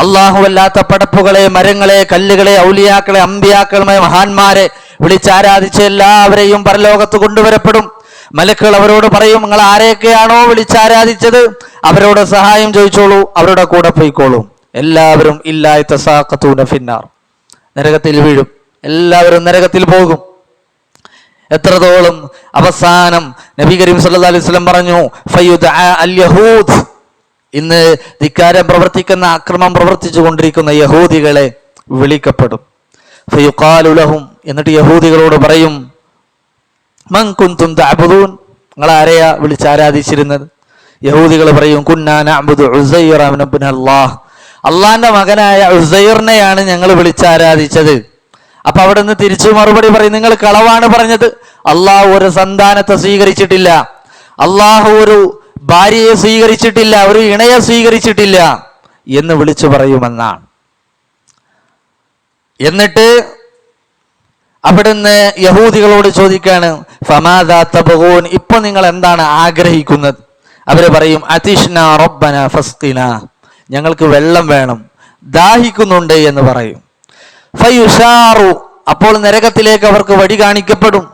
അല്ലാഹു അല്ലാത്ത പടപ്പുകളെ, മരങ്ങളെ, കല്ലുകളെ, ഔലിയാക്കളെ, അമ്പിയാക്കളെ, മഹാന്മാരെ വിളിച്ചാരാധിച്ച എല്ലാവരെയും പരലോകത്ത് കൊണ്ടുവരപ്പെടും. മലക്കുകൾ അവരോട് പറയും, നിങ്ങൾ ആരെയൊക്കെയാണോ വിളിച്ചാരാധിച്ചത് അവരോട് സഹായം ചോദിച്ചോളൂ, അവരുടെ കൂടെ പോയിക്കോളൂ. എല്ലാവരും ഇല്ലാ യതസാഖതൂന ഫിന്നാർ, നരകത്തിൽ വീഴും, എല്ലാവരും നരകത്തിൽ പോകും. എത്രത്തോളം അവസാനം നബി കരീം സല്ലല്ലാഹു അലൈഹി വസല്ലം പറഞ്ഞു, ഫയുദഅ അൽ യഹൂദ്, ഇന്ന് ധിക്കാരം പ്രവർത്തിക്കുന്ന, അക്രമം പ്രവർത്തിച്ചു കൊണ്ടിരിക്കുന്ന യഹൂദികളെ വിളിക്കപ്പെടും. ഫയുഖാലു ലഹും, എന്നിട്ട് യഹൂദികളോട് പറയും, മൻ കുൻതും തഅബുദൂൻ, നിങ്ങൾ ആരെയാ വിളിച്ചാരാധിച്ചിരുന്നത്? യഹൂദികൾ പറയും, കുന്നാ നഅബുദു ഉസൈറ ഇബ്ന അല്ലാഹ്, അള്ളാന്റെ മകനായ ഉസൈറിനെയാണ് ഞങ്ങൾ വിളിച്ചാരാധിച്ചത്. അപ്പൊ അവിടെ നിന്ന് തിരിച്ചു മറുപടി പറയും, നിങ്ങൾ കളവാണ് പറഞ്ഞത്. അള്ളാഹു ഒരു സന്താനത്തെ സ്വീകരിച്ചിട്ടില്ല, അള്ളാഹു ഒരു ഭാര്യയെ സ്വീകരിച്ചിട്ടില്ല, ഒരു ഇണയെ സ്വീകരിച്ചിട്ടില്ല എന്ന് വിളിച്ചു പറയുമെന്നാണ്. എന്നിട്ട് അവിടുന്ന് യഹൂദികളോട് ചോദിക്കാണ്, ഫമാദാ തബ്ഗൂൻ, ഇപ്പൊ നിങ്ങൾ എന്താണ് ആഗ്രഹിക്കുന്നത്? അവര് പറയും, അതിഷ്ന റബ്ബന ഫസ്ഖിനാ, ഞങ്ങൾക്ക് വെള്ളം വേണം, ദാഹിക്കുന്നുണ്ട് എന്ന് പറയും. ഫയുഷാറു, അപ്പോൾ നരകത്തിലേക്ക് അവർക്ക് വഴി കാണിക്കപ്പെടും.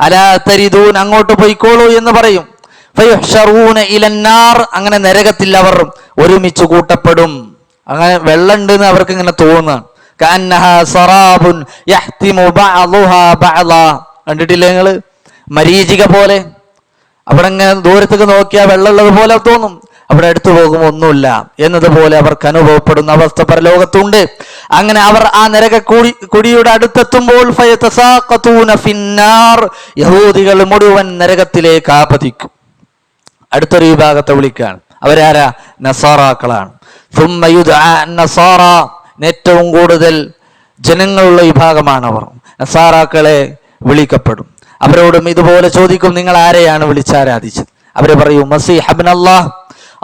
അലാ തരിദൂൻ, അങ്ങോട്ട് പോയിക്കോളൂ എന്ന് പറയും. ഫയുഹ്ശറൂന ഇലന്നാർ, അങ്ങനെ നരകത്തിൽ അവർ ഒരുമിച്ച് കൂട്ടപ്പെടും. അങ്ങനെ വെള്ളം ഉണ്ടെന്ന് അവർക്ക് ഇങ്ങനെ തോന്നുക. കഅന്നഹാ സറാബുൻ യഹ്തിമു ബഅദുഹാ ബഅദാ, കണ്ടിട്ടില്ലേ നിങ്ങൾ? മരീചിക പോലെ അവിടെ ഇങ്ങനെ ദൂരത്തേക്ക് നോക്കിയാൽ വെള്ളമുള്ളത് പോലെ തോന്നും, അവിടെ അടുത്തു പോകും ഒന്നുമില്ല എന്നതുപോലെ അവർക്ക് അനുഭവപ്പെടുന്ന അവസ്ഥ പരലോകത്തുണ്ട്. അങ്ങനെ അവർ ആ നരക കുടിയുടെ അടുത്തെത്തുമ്പോൾ ഫയതസാഖതൂന ഫിന്നാർ, യഹൂദികൾ മുഴുവൻ നരകത്തിലേക്ക് ആപതിക്കും. അടുത്തൊരു വിഭാഗത്തെ വിളിക്കുകയാണ്, അവരാരാ? നസാറാക്കളാണ്. സുമ്മ യുദ്ആ നസാറ, ഏറ്റവും കൂടുതൽ ജനങ്ങളുള്ള വിഭാഗമാണ് അവർ. നസാറാക്കളെ വിളിക്കപ്പെടും. അവരോടും ഇതുപോലെ ചോദിക്കും, നിങ്ങൾ ആരെയാണ് വിളിച്ചാരാധിച്ചത്? അവര് പറയും, മസീഹ് ഇബ്ന അല്ലാഹ്,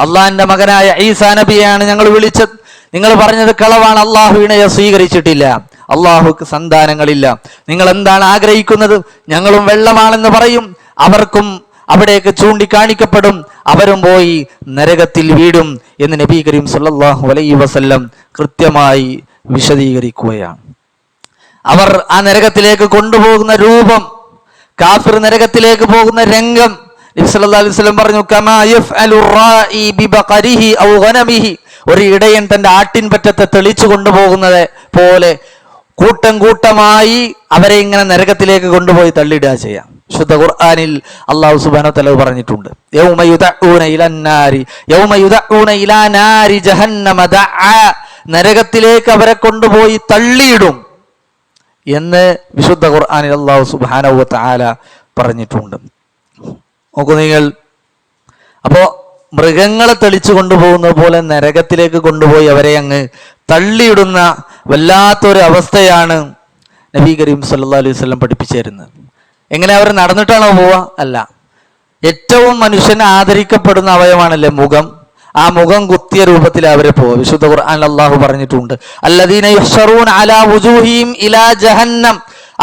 അള്ളാഹിന്റെ മകനായ ഈസാ നബിയെയാണ് ഞങ്ങൾ വിളിച്ചത്. നിങ്ങൾ പറഞ്ഞത് കളവാണ്, അള്ളാഹു ഇണയെ സ്വീകരിച്ചിട്ടില്ല, അള്ളാഹുക്ക് സന്താനങ്ങളില്ല. നിങ്ങൾ എന്താണ് ആഗ്രഹിക്കുന്നത്? ഞങ്ങളും വെള്ളമാണെന്ന് പറയും. അവർക്കും അവിടേക്ക് ചൂണ്ടിക്കാണിക്കപ്പെടും, അവരും പോയി നരകത്തിൽ വീഴും എന്ന് നബി കരീം സല്ലല്ലാഹു അലൈഹി വസല്ലം കൃത്യമായി വിശദീകരിക്കുകയാണ്. അവർ ആ നരകത്തിലേക്ക് കൊണ്ടുപോകുന്ന രൂപം, കാഫിർ നരകത്തിലേക്ക് പോകുന്ന രംഗം നബി സല്ലല്ലാഹു അലൈഹി വസല്ലം പറഞ്ഞു, കമാ യഫ്അലു റാഇ ബിബഖരിഹി ഔ ഗനമിഹി, ഒരു ഇടയൻ തന്റെ ആട്ടിൻപറ്റത്തെ തെളിച്ചു കൊണ്ടുപോകുന്നത് പോലെ കൂട്ടം കൂട്ടമായി അവരെ ഇങ്ങനെ നരകത്തിലേക്ക് കൊണ്ടുപോയി തള്ളിയിടുക ചെയ്യാം. ശുദ്ധ ഖുർആനിൽ അല്ലാഹു സുബ്ഹാനഹു വ തആല പറഞ്ഞിട്ടുണ്ട്, യൗമ യുദഊന ഇലന്നാരി യൗമ യുദഊന ഇലാ നാരി ജഹന്നമ ദഅ, നരകത്തിലേക്ക് അവരെ കൊണ്ടുപോയി തള്ളിയിടും എന്ന് വിശുദ്ധ ഖുർആനിൽ അല്ലാഹു സുബ്ഹാനഹു വ തആല പറഞ്ഞിട്ടുണ്ട്. നോക്കൂ നിങ്ങൾ, അപ്പോ മൃഗങ്ങളെ തെളിച്ചു കൊണ്ടുപോകുന്നത് പോലെ നരകത്തിലേക്ക് കൊണ്ടുപോയി അവരെ അങ്ങ് തള്ളിയിടുന്ന വല്ലാത്തൊരു അവസ്ഥയാണ് നബി കരീം സല്ലല്ലാഹു അലൈഹി വസല്ലം പഠിപ്പിച്ചു തരുന്നത്. എങ്ങനെ അവർ നടന്നിട്ടാണോ പോവുക? അല്ല, ഏറ്റവും മനുഷ്യന് ആദരിക്കപ്പെടുന്ന അവയവമാണല്ലേ മുഖം. ആ മുഖം കുത്തിയ രൂപത്തിൽ അവരെ പോവുക. വിശുദ്ധ ഖുർആനിൽ അല്ലാഹു പറഞ്ഞിട്ടുണ്ട്, അല്ലദീന യുഹ്ശറൂന അലാ വുജൂഹിഹിം ഇലാ ജഹന്നം,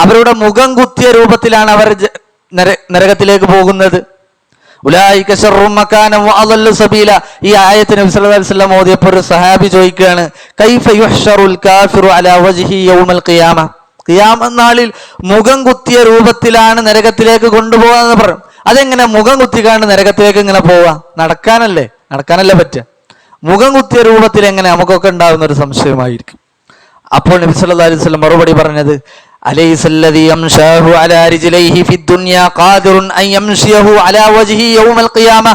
അവരുടെ മുഖം കുത്തിയ രൂപത്തിലാണ് അവർ നരകത്തിലേക്ക് പോകുന്നത്. ഉലൈക ശർറും മകാനം വഅദല്ലു സബീല. ഈ ആയത്ത് നബി സല്ലല്ലാഹു അലൈഹി വസല്ലം ഓതിയപ്പോൾ ഒരു സഹാബി ചോദിക്കുകയാണ്, കൈഫ യുഹ്ശറുൽ കാഫിറു അലാ വജ്ഹി യൗമൽ ഖിയാമ, ഖിയാമത്ത് നാളിൽ മുഖം കുത്തിയ രൂപത്തിലാണ് നരകത്തിലേക്ക് കൊണ്ടുപോകാന്ന് പറഞ്ഞു. അതെങ്ങനെ മുഖം കുത്തിക്കാണ്ട് നരകത്തിലേക്ക് ഇങ്ങനെ പോവാ? നടക്കാനല്ലേ പറ്റുക. മുഖം കുത്തിയ രൂപത്തിൽ എങ്ങനെ? നമുക്കൊക്കെ ഉണ്ടാകുന്ന ഒരു സംശയമായിരിക്കും. അപ്പോൾ നബി സല്ലല്ലാഹു അലൈഹി വസല്ലം മറുപടി പറഞ്ഞത്, അലൈസല്ലദീ യംശാഹു അലാ റിജ്ലൈഹി ഫിദ്ദുനിയാ ഖാദിറുൻ അൻ യംശിയഹു അലാ വജ്ഹി യൗമൽ ഖിയാമ,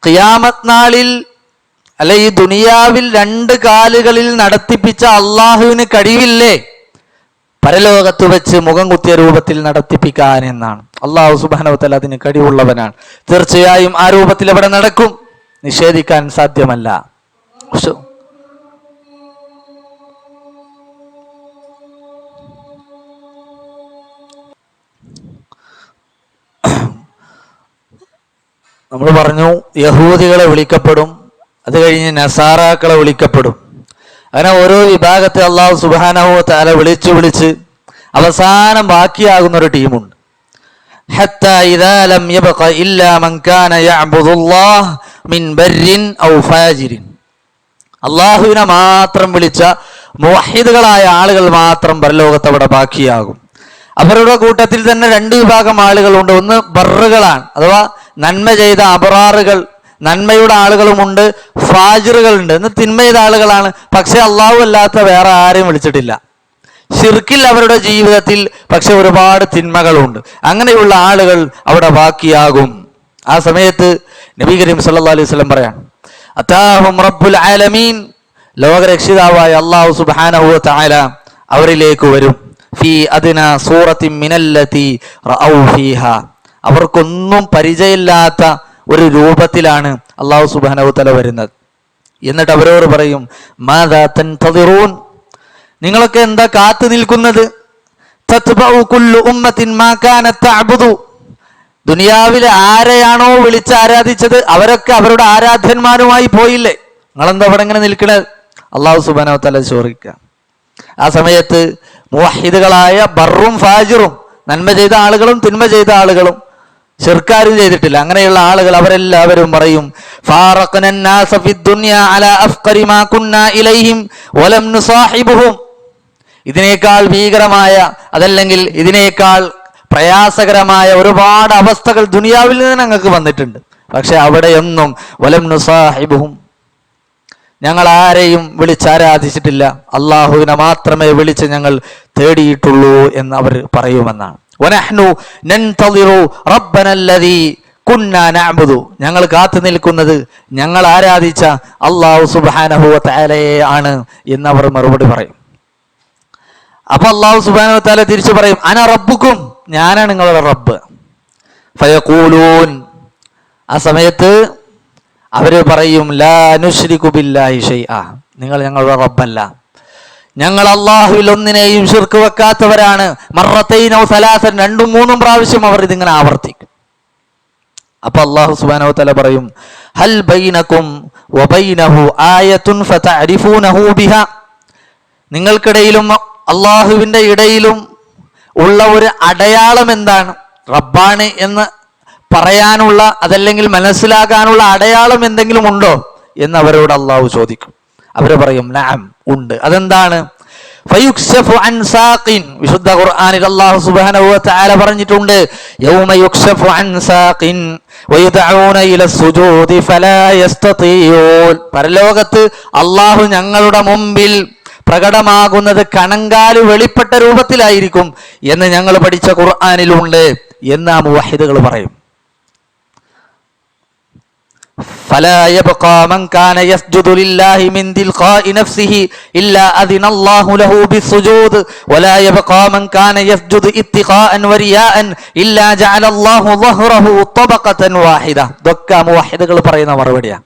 ഖിയാമത്ത് നാളിൽ അല്ല ഈ ദുനിയാവിൽ രണ്ട് കാലുകളിൽ നടത്തിപ്പിച്ച അള്ളാഹുവിന് കഴിവില്ലേ പരലോകത്ത് വെച്ച് മുഖം കുത്തിയ രൂപത്തിൽ നടത്തിപ്പിക്കാൻ എന്നാണ്. അള്ളാഹു സുബ്ഹാനഹു വ തആല അതിന് കഴിവുള്ളവനാണ്. തീർച്ചയായും ആ രൂപത്തിൽ അവിടെ നടക്കും, നിഷേധിക്കാൻ സാധ്യമല്ല. നമ്മൾ പറഞ്ഞു യഹൂദികളെ വിളിക്കപ്പെടും, അത് കഴിഞ്ഞ് നസാറാക്കളെ വിളിക്കപ്പെടും. അങ്ങനെ ഓരോ വിഭാഗത്തെ അള്ളാഹു സുബ്ഹാനഹു വ തആല വിളിച്ച് അവസാനം ബാക്കിയാകുന്ന ഒരു ടീമുണ്ട്. ഹത്താ ഇദാ ലം യബ്ഖ ഇല്ലാ മൻ കാന യഅ്ബുദുല്ലാഹ് മിൻ ബർരിൻ ഔ ഫാജിരിൻ, അള്ളാഹുവിനെ മാത്രം വിളിച്ച മുവഹിദുകളായ ആളുകൾ മാത്രം പരലോകത്ത് അവിടെ ബാക്കിയാകും. അവരുടെ കൂട്ടത്തിൽ തന്നെ രണ്ട് വിഭാഗം ആളുകളുണ്ട്. ഒന്ന് ബർറുകളാണ്, അഥവാ നന്മ ചെയ്ത അബറാറുകൾ, നന്മയുടെ ആളുകളുമുണ്ട്. ഫാജിറുകളുണ്ട്, എന്ന് തിന്മ ചെയ്ത ആളുകളാണ്. പക്ഷെ അള്ളാഹു അല്ലാത്ത വേറെ ആരെയും വിളിച്ചിട്ടില്ല. ശിർക്കിൽ അവരുടെ ജീവിതത്തിൽ പക്ഷെ ഒരുപാട് തിന്മകളുണ്ട്. അങ്ങനെയുള്ള ആളുകൾ അവിടെ ബാക്കിയാകും. ആ സമയത്ത് നബി കരീം സല്ലല്ലാഹു അലൈഹി വസല്ലം പറയാം, അതാഹും റബ്ബുൽ ആലമീൻ, ലോകരക്ഷിതാവായ അല്ലാഹു സുബ്ഹാനഹു വ തആല അവരിലേക്ക് വരും. ഫീ അദ്നാ സൂറത്തിൻ മിനല്ലതി റഔ ഫീഹാ, അവർക്കൊന്നും പരിചയമില്ലാത്ത ഒരു രൂപത്തിലാണ് അല്ലാഹു സുബ്ഹാനഹു വ തആല വരുന്നത്. എന്നിട്ട് അവരോട് പറയും, മാദാ തൻതദിറൂൻ, നിങ്ങളൊക്കെ എന്താ കാത്തു നിൽക്കുന്നത്? തത്ബഉ കുല്ലു ഉമ്മത്തിൻ മാ കാനത് തഅബുദു, ദുനിയാവിലെ ആരെയാണോ വിളിച്ച് ആരാധിച്ചത് അവരൊക്കെ അവരുടെ ആരാധ്യന്മാരുമായി പോയില്ലേ, നിങ്ങളെന്താ അവിടെ ഇങ്ങനെ നിൽക്കണത്? അല്ലാഹു സുബ്ഹാനഹു വ തആല ചോദിക്കുക. ആ സമയത്ത് മുവഹിദുകളായ ബർറും ഫാജിറും, നന്മ ചെയ്ത ആളുകളും തിന്മ ചെയ്ത ആളുകളും, ശിർക്കാരും ചെയ്തിട്ടില്ല, അങ്ങനെയുള്ള ആളുകൾ അവരെല്ലാവരും പറയും, ഫാറഖ്ന നാസ ഫിദ്ദുനിയാ അലാ അഫ്ഖരി മാ കുന്നാ ഇലൈഹിം വലം നുസാഹിബുഹും, ഇതിനേക്കാൾ ഭീകരമായ അതല്ലെങ്കിൽ ഇതിനേക്കാൾ പ്രയാസകരമായ ഒരുപാട് അവസ്ഥകൾ ദുനിയാവിൽ നിന്ന് ഞങ്ങൾക്ക് വന്നിട്ടുണ്ട്. പക്ഷെ അവിടെയൊന്നും വലം നുസാഹിബുഹും, ഞങ്ങൾ ആരെയും വിളിച്ചാരാധിച്ചിട്ടില്ല, അള്ളാഹുവിനെ മാത്രമേ വിളിച്ച് ഞങ്ങൾ തേടിയിട്ടുള്ളൂ എന്ന് അവർ പറയുമെന്നാണ്. വനഹ്നു നൻതളിറു റബ്ബനല്ലദീ കുന്നാ നഅ്ബുദു, ഞങ്ങൾ കാത്തു നിൽക്കുന്നത് ഞങ്ങൾ ആരാധിച്ച അല്ലാഹു സുബ്ഹാനഹു വ തആലയെ ആണ് എന്നവർ മറുപടി പറയും. അപ്പൊ അല്ലാഹു സുബ്ഹാനഹു വ തആല തിരിച്ചു പറയും, അന റബ്ബുക്കും, ഞാനാണ് നിങ്ങളുടെ റബ്ബ്. ഫയഖൂലൂൻ, ആ സമയത്ത് അവര് പറയും, ലാ നുശ്രികു ബില്ലാഹി ഷൈആ, നിങ്ങൾ ഞങ്ങളുടെ റബ്ബല്ല, ഞങ്ങൾ അള്ളാഹുവിൽ ഒന്നിനെയും ശിർക്ക് വെക്കാത്തവരാണ്. മറത്തൈൻ ഔ സലാസൻ, 2-3 പ്രാവശ്യം അവർ ഇതിങ്ങനെ ആവർത്തിക്കും. അപ്പൊ അല്ലാഹു സുബ്ഹാനഹു വ തആല പറയും, ഹൽ ബൈനകും വബൈനഹു ആയത്തുൻ ഫതഅരിഫൂനഹു ബിഹാ, നിങ്ങൾക്കിടയിലും അള്ളാഹുവിൻ്റെ ഇടയിലും ഉള്ള ഒരു അടയാളം എന്താണ്? റബ്ബാണ് എന്ന് പറയാനുള്ള അതല്ലെങ്കിൽ മനസ്സിലാക്കാനുള്ള അടയാളം എന്തെങ്കിലും ഉണ്ടോ എന്ന് അവരോട് അള്ളാഹു ചോദിക്കും. അവര് പറയും നഅം, ഉണ്ട്. അതെന്താണ്? ഫയുക്ശഫു അൻ സാഖിൻ. വിശുദ്ധ ഖുർആനിൽ അല്ലാഹു സുബ്ഹാനഹു വ തആല പറഞ്ഞിട്ടുണ്ട്, യൗമ യുക്ശഫു അൻ സാഖിൻ വയുദഊന ഇല സുജൂദി ഫലാ യസ്തതിഊൻ. പരലോകത്ത് അല്ലാഹു ഞങ്ങളുടെ മുമ്പിൽ പ്രകടമാകുന്നത് കണങ്കാല് വെളിപ്പെട്ട രൂപത്തിലായിരിക്കും എന്ന് ഞങ്ങൾ പഠിച്ച ഖുർആനിലുണ്ട് എന്ന് ആ മുവഹിദുകൾ പറയും. فلا يبقى من كان يسجد لله من تلقاء نفسه إلا أذن الله له بالسجود ولا يبقى من كان يسجد اتقاء ورياء إلا جعل الله ظهره طبقة واحدة. ഇതൊക്കെ മുവഹിദുകൾ പറയുന്ന മറുപടിയാണ്.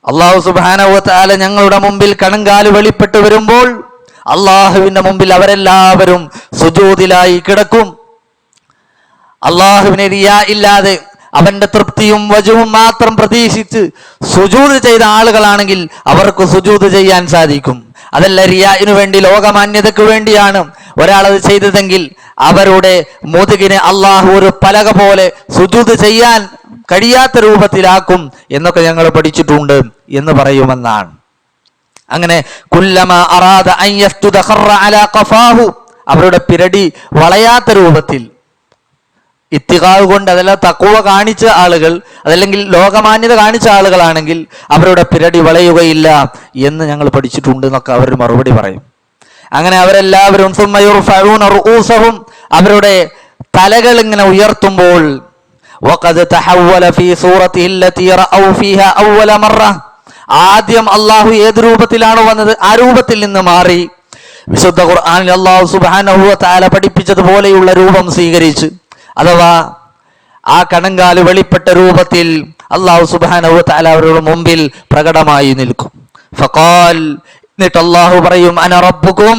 അല്ലാഹു സുബ്ഹാനഹു വ തആല ഞങ്ങളുടെ മുമ്പിൽ കണങ്കാല് വെളിപ്പെട്ട് വരുമ്പോൾ അല്ലാഹുവിന്റെ മുമ്പിൽ അവരെല്ലാവരും സുജൂദിലായി കിടക്കും. അല്ലാഹുവിനെ റിയാ ഇല്ലാതെ അവന്റെ തൃപ്തിയും വജുവും മാത്രം പ്രതീക്ഷിച്ച് സുജൂദ് ചെയ്ത ആളുകളാണെങ്കിൽ അവർക്ക് സുജൂദ് ചെയ്യാൻ സാധിക്കും. അതല്ല റിയാഇനു വേണ്ടി, ലോകമാന്യതയ്ക്ക് വേണ്ടിയാണ് ഒരാളത് ചെയ്തതെങ്കിൽ അവരുടെ മുതുകിനെ അള്ളാഹു ഒരു പലക പോലെ സുജൂദ് ചെയ്യാൻ കഴിയാത്ത രൂപത്തിലാക്കും എന്നൊക്കെ ഞങ്ങൾ പഠിച്ചിട്ടുണ്ട് എന്ന് പറയുമെന്നാണ്. അങ്ങനെ കുല്ലമ അറാദ അൻ യസ്ജുദ ഖറ അലാ ഖഫാഹു, അവരുടെ പിരടി വളയാത്ത രൂപത്തിൽ, ഇത്തിഖാവ് കൊണ്ട് അതല്ല തഖ്വ കാണിച്ച ആളുകൾ അതല്ലെങ്കിൽ ലോകമാന്യത കാണിച്ച ആളുകളാണെങ്കിൽ അവരുടെ പിരടി വളയുകയില്ല എന്ന് ഞങ്ങൾ പഠിച്ചിട്ടുണ്ട് എന്നൊക്കെ അവർ മറുപടി പറയും. അങ്ങനെ അവരെല്ലാവരും സുമ്മ യുർഫഊന റൂസഹും, അവരുടെ തലകൾ ഇങ്ങനെ ഉയർത്തുമ്പോൾ വഖദ് തഹവ്വല ഫീ സൂറത്തിഹി അല്ലതി റഅൂ ഫീഹാ അവ്വല മറ, ആദ്യം അല്ലാഹു ഏത് രൂപത്തിലാണോ വന്നത് ആ രൂപത്തിൽ നിന്ന് മാറി വിശുദ്ധ ഖുർആനിൽ അല്ലാഹു സുബ്ഹാനഹു വ തആല പഠിപ്പിച്ചതുപോലെയുള്ള രൂപം സ്വീകരിച്ച്, അഥവാ ആ കണങ്കാല് വെളിപ്പെട്ട രൂപത്തിൽ അല്ലാഹു സുബ്ഹാനഹു വ തആല അവരുടെ മുമ്പിൽ പ്രകടമായി നിൽക്കും. ഫഖാൽ, എന്നിട്ട് അല്ലാഹു പറയും അന റബ്ബുക്കും,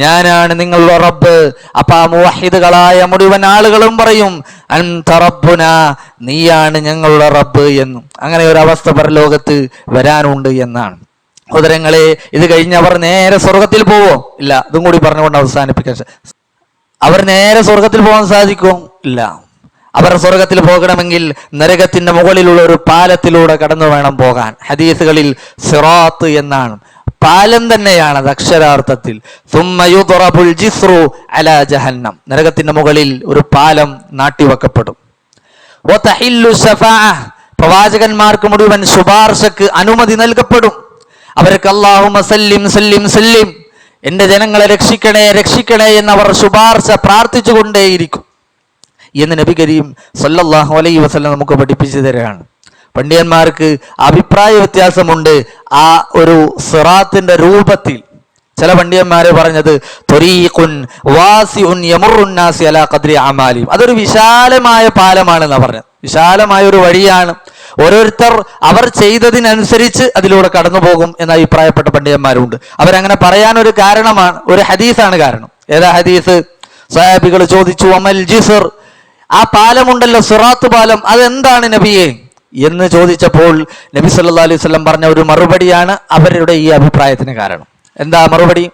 ഞാനാണ് നിങ്ങളുടെ റബ്ബ്. അപ്പൊ ആ മുവഹിദുകളായ മുഴുവൻ ആളുകളും പറയും അൻത റബ്ബുന, നീയാണ് ഞങ്ങളുടെ റബ്ബ് എന്നും. അങ്ങനെ ഒരു അവസ്ഥ പരലോകത്ത് വരാനുണ്ട് എന്നാണ്. സഹോദരങ്ങളെ, ഇത് കഴിഞ്ഞ് അവർ നേരെ സ്വർഗത്തിൽ പോവോ? ഇല്ല. ഇതും കൂടി പറഞ്ഞുകൊണ്ട് അവസാനിപ്പിക്കാൻ, അവർ നേരെ സ്വർഗത്തിൽ പോകാൻ സാധിക്കും? ഇല്ല. അവർ സ്വർഗത്തിൽ പോകണമെങ്കിൽ നരകത്തിന്റെ മുകളിലുള്ള ഒരു പാലത്തിലൂടെ കടന്നു വേണം പോകാൻ. ഹദീസുകളിൽ സിറാത്ത് എന്നാണ്, പാലം തന്നെയാണ് അത് അക്ഷരാർത്ഥത്തിൽ. സുമ്മ യുദ്റബുൽ ജിസ്റു അലാ ജഹന്നം, നരകത്തിന്റെ മുകളിൽ ഒരു പാലം നാട്ടിവെക്കപ്പെടും. വതഹില്ലു ശഫാഅ, പ്രവാചകന്മാർക്ക് മുഴുവൻ ശുപാർശക്ക് അനുമതി നൽകപ്പെടും. അവർക്ക് അല്ലാഹുമ്മ സല്ലിം സല്ലിം സല്ലിം, എന്റെ ജനങ്ങളെ രക്ഷിക്കണേ രക്ഷിക്കണേ എന്നവർ ശുപാർശ പ്രാർത്ഥിച്ചുകൊണ്ടേയിരിക്കും എന്ന് നബി കരീം സല്ലല്ലാഹു അലൈഹി വസല്ലം നമുക്ക് പഠിപ്പിച്ചു തരികയാണ്. പണ്ഡിതന്മാർക്ക് അഭിപ്രായ വ്യത്യാസമുണ്ട് ആ ഒരു സിറാത്തിന്റെ രൂപത്തിൽ. ചില പണ്ഡിതന്മാരെ പറഞ്ഞത് ത്വരീഖുൻ വാസിഉൻ യമുറുൻ നാസി അലാ ഖദ്രി അമാലിഹിം, അതൊരു വിശാലമായ പാലമാണെന്നാണ് പറഞ്ഞത്. വിശാലമായ ഒരു വഴിയാണ്, ഓരോരുത്തർ അവർ ചെയ്തതിനനുസരിച്ച് അതിലൂടെ കടന്നു പോകും എന്ന് അഭിപ്രായപ്പെട്ട പണ്ഡിതന്മാരുണ്ട്. അവരങ്ങനെ പറയാനൊരു കാരണമാണ്, ഒരു ഹദീസാണ് കാരണം. ഏതാ ഹദീസ്? സഹാബികൾ ചോദിച്ചു അമൽ ജിസ്ർ, ആ പാലമുണ്ടല്ലോ സിറാത്ത് പാലം, അതെന്താണ് നബിയെ എന്ന് ചോദിച്ചപ്പോൾ നബി സല്ലല്ലാഹു അലൈഹി വസല്ലം പറഞ്ഞ ഒരു മറുപടിയാണ് അവരുടെ ഈ അഭിപ്രായത്തിന് കാരണം. എന്താ മറുപടി?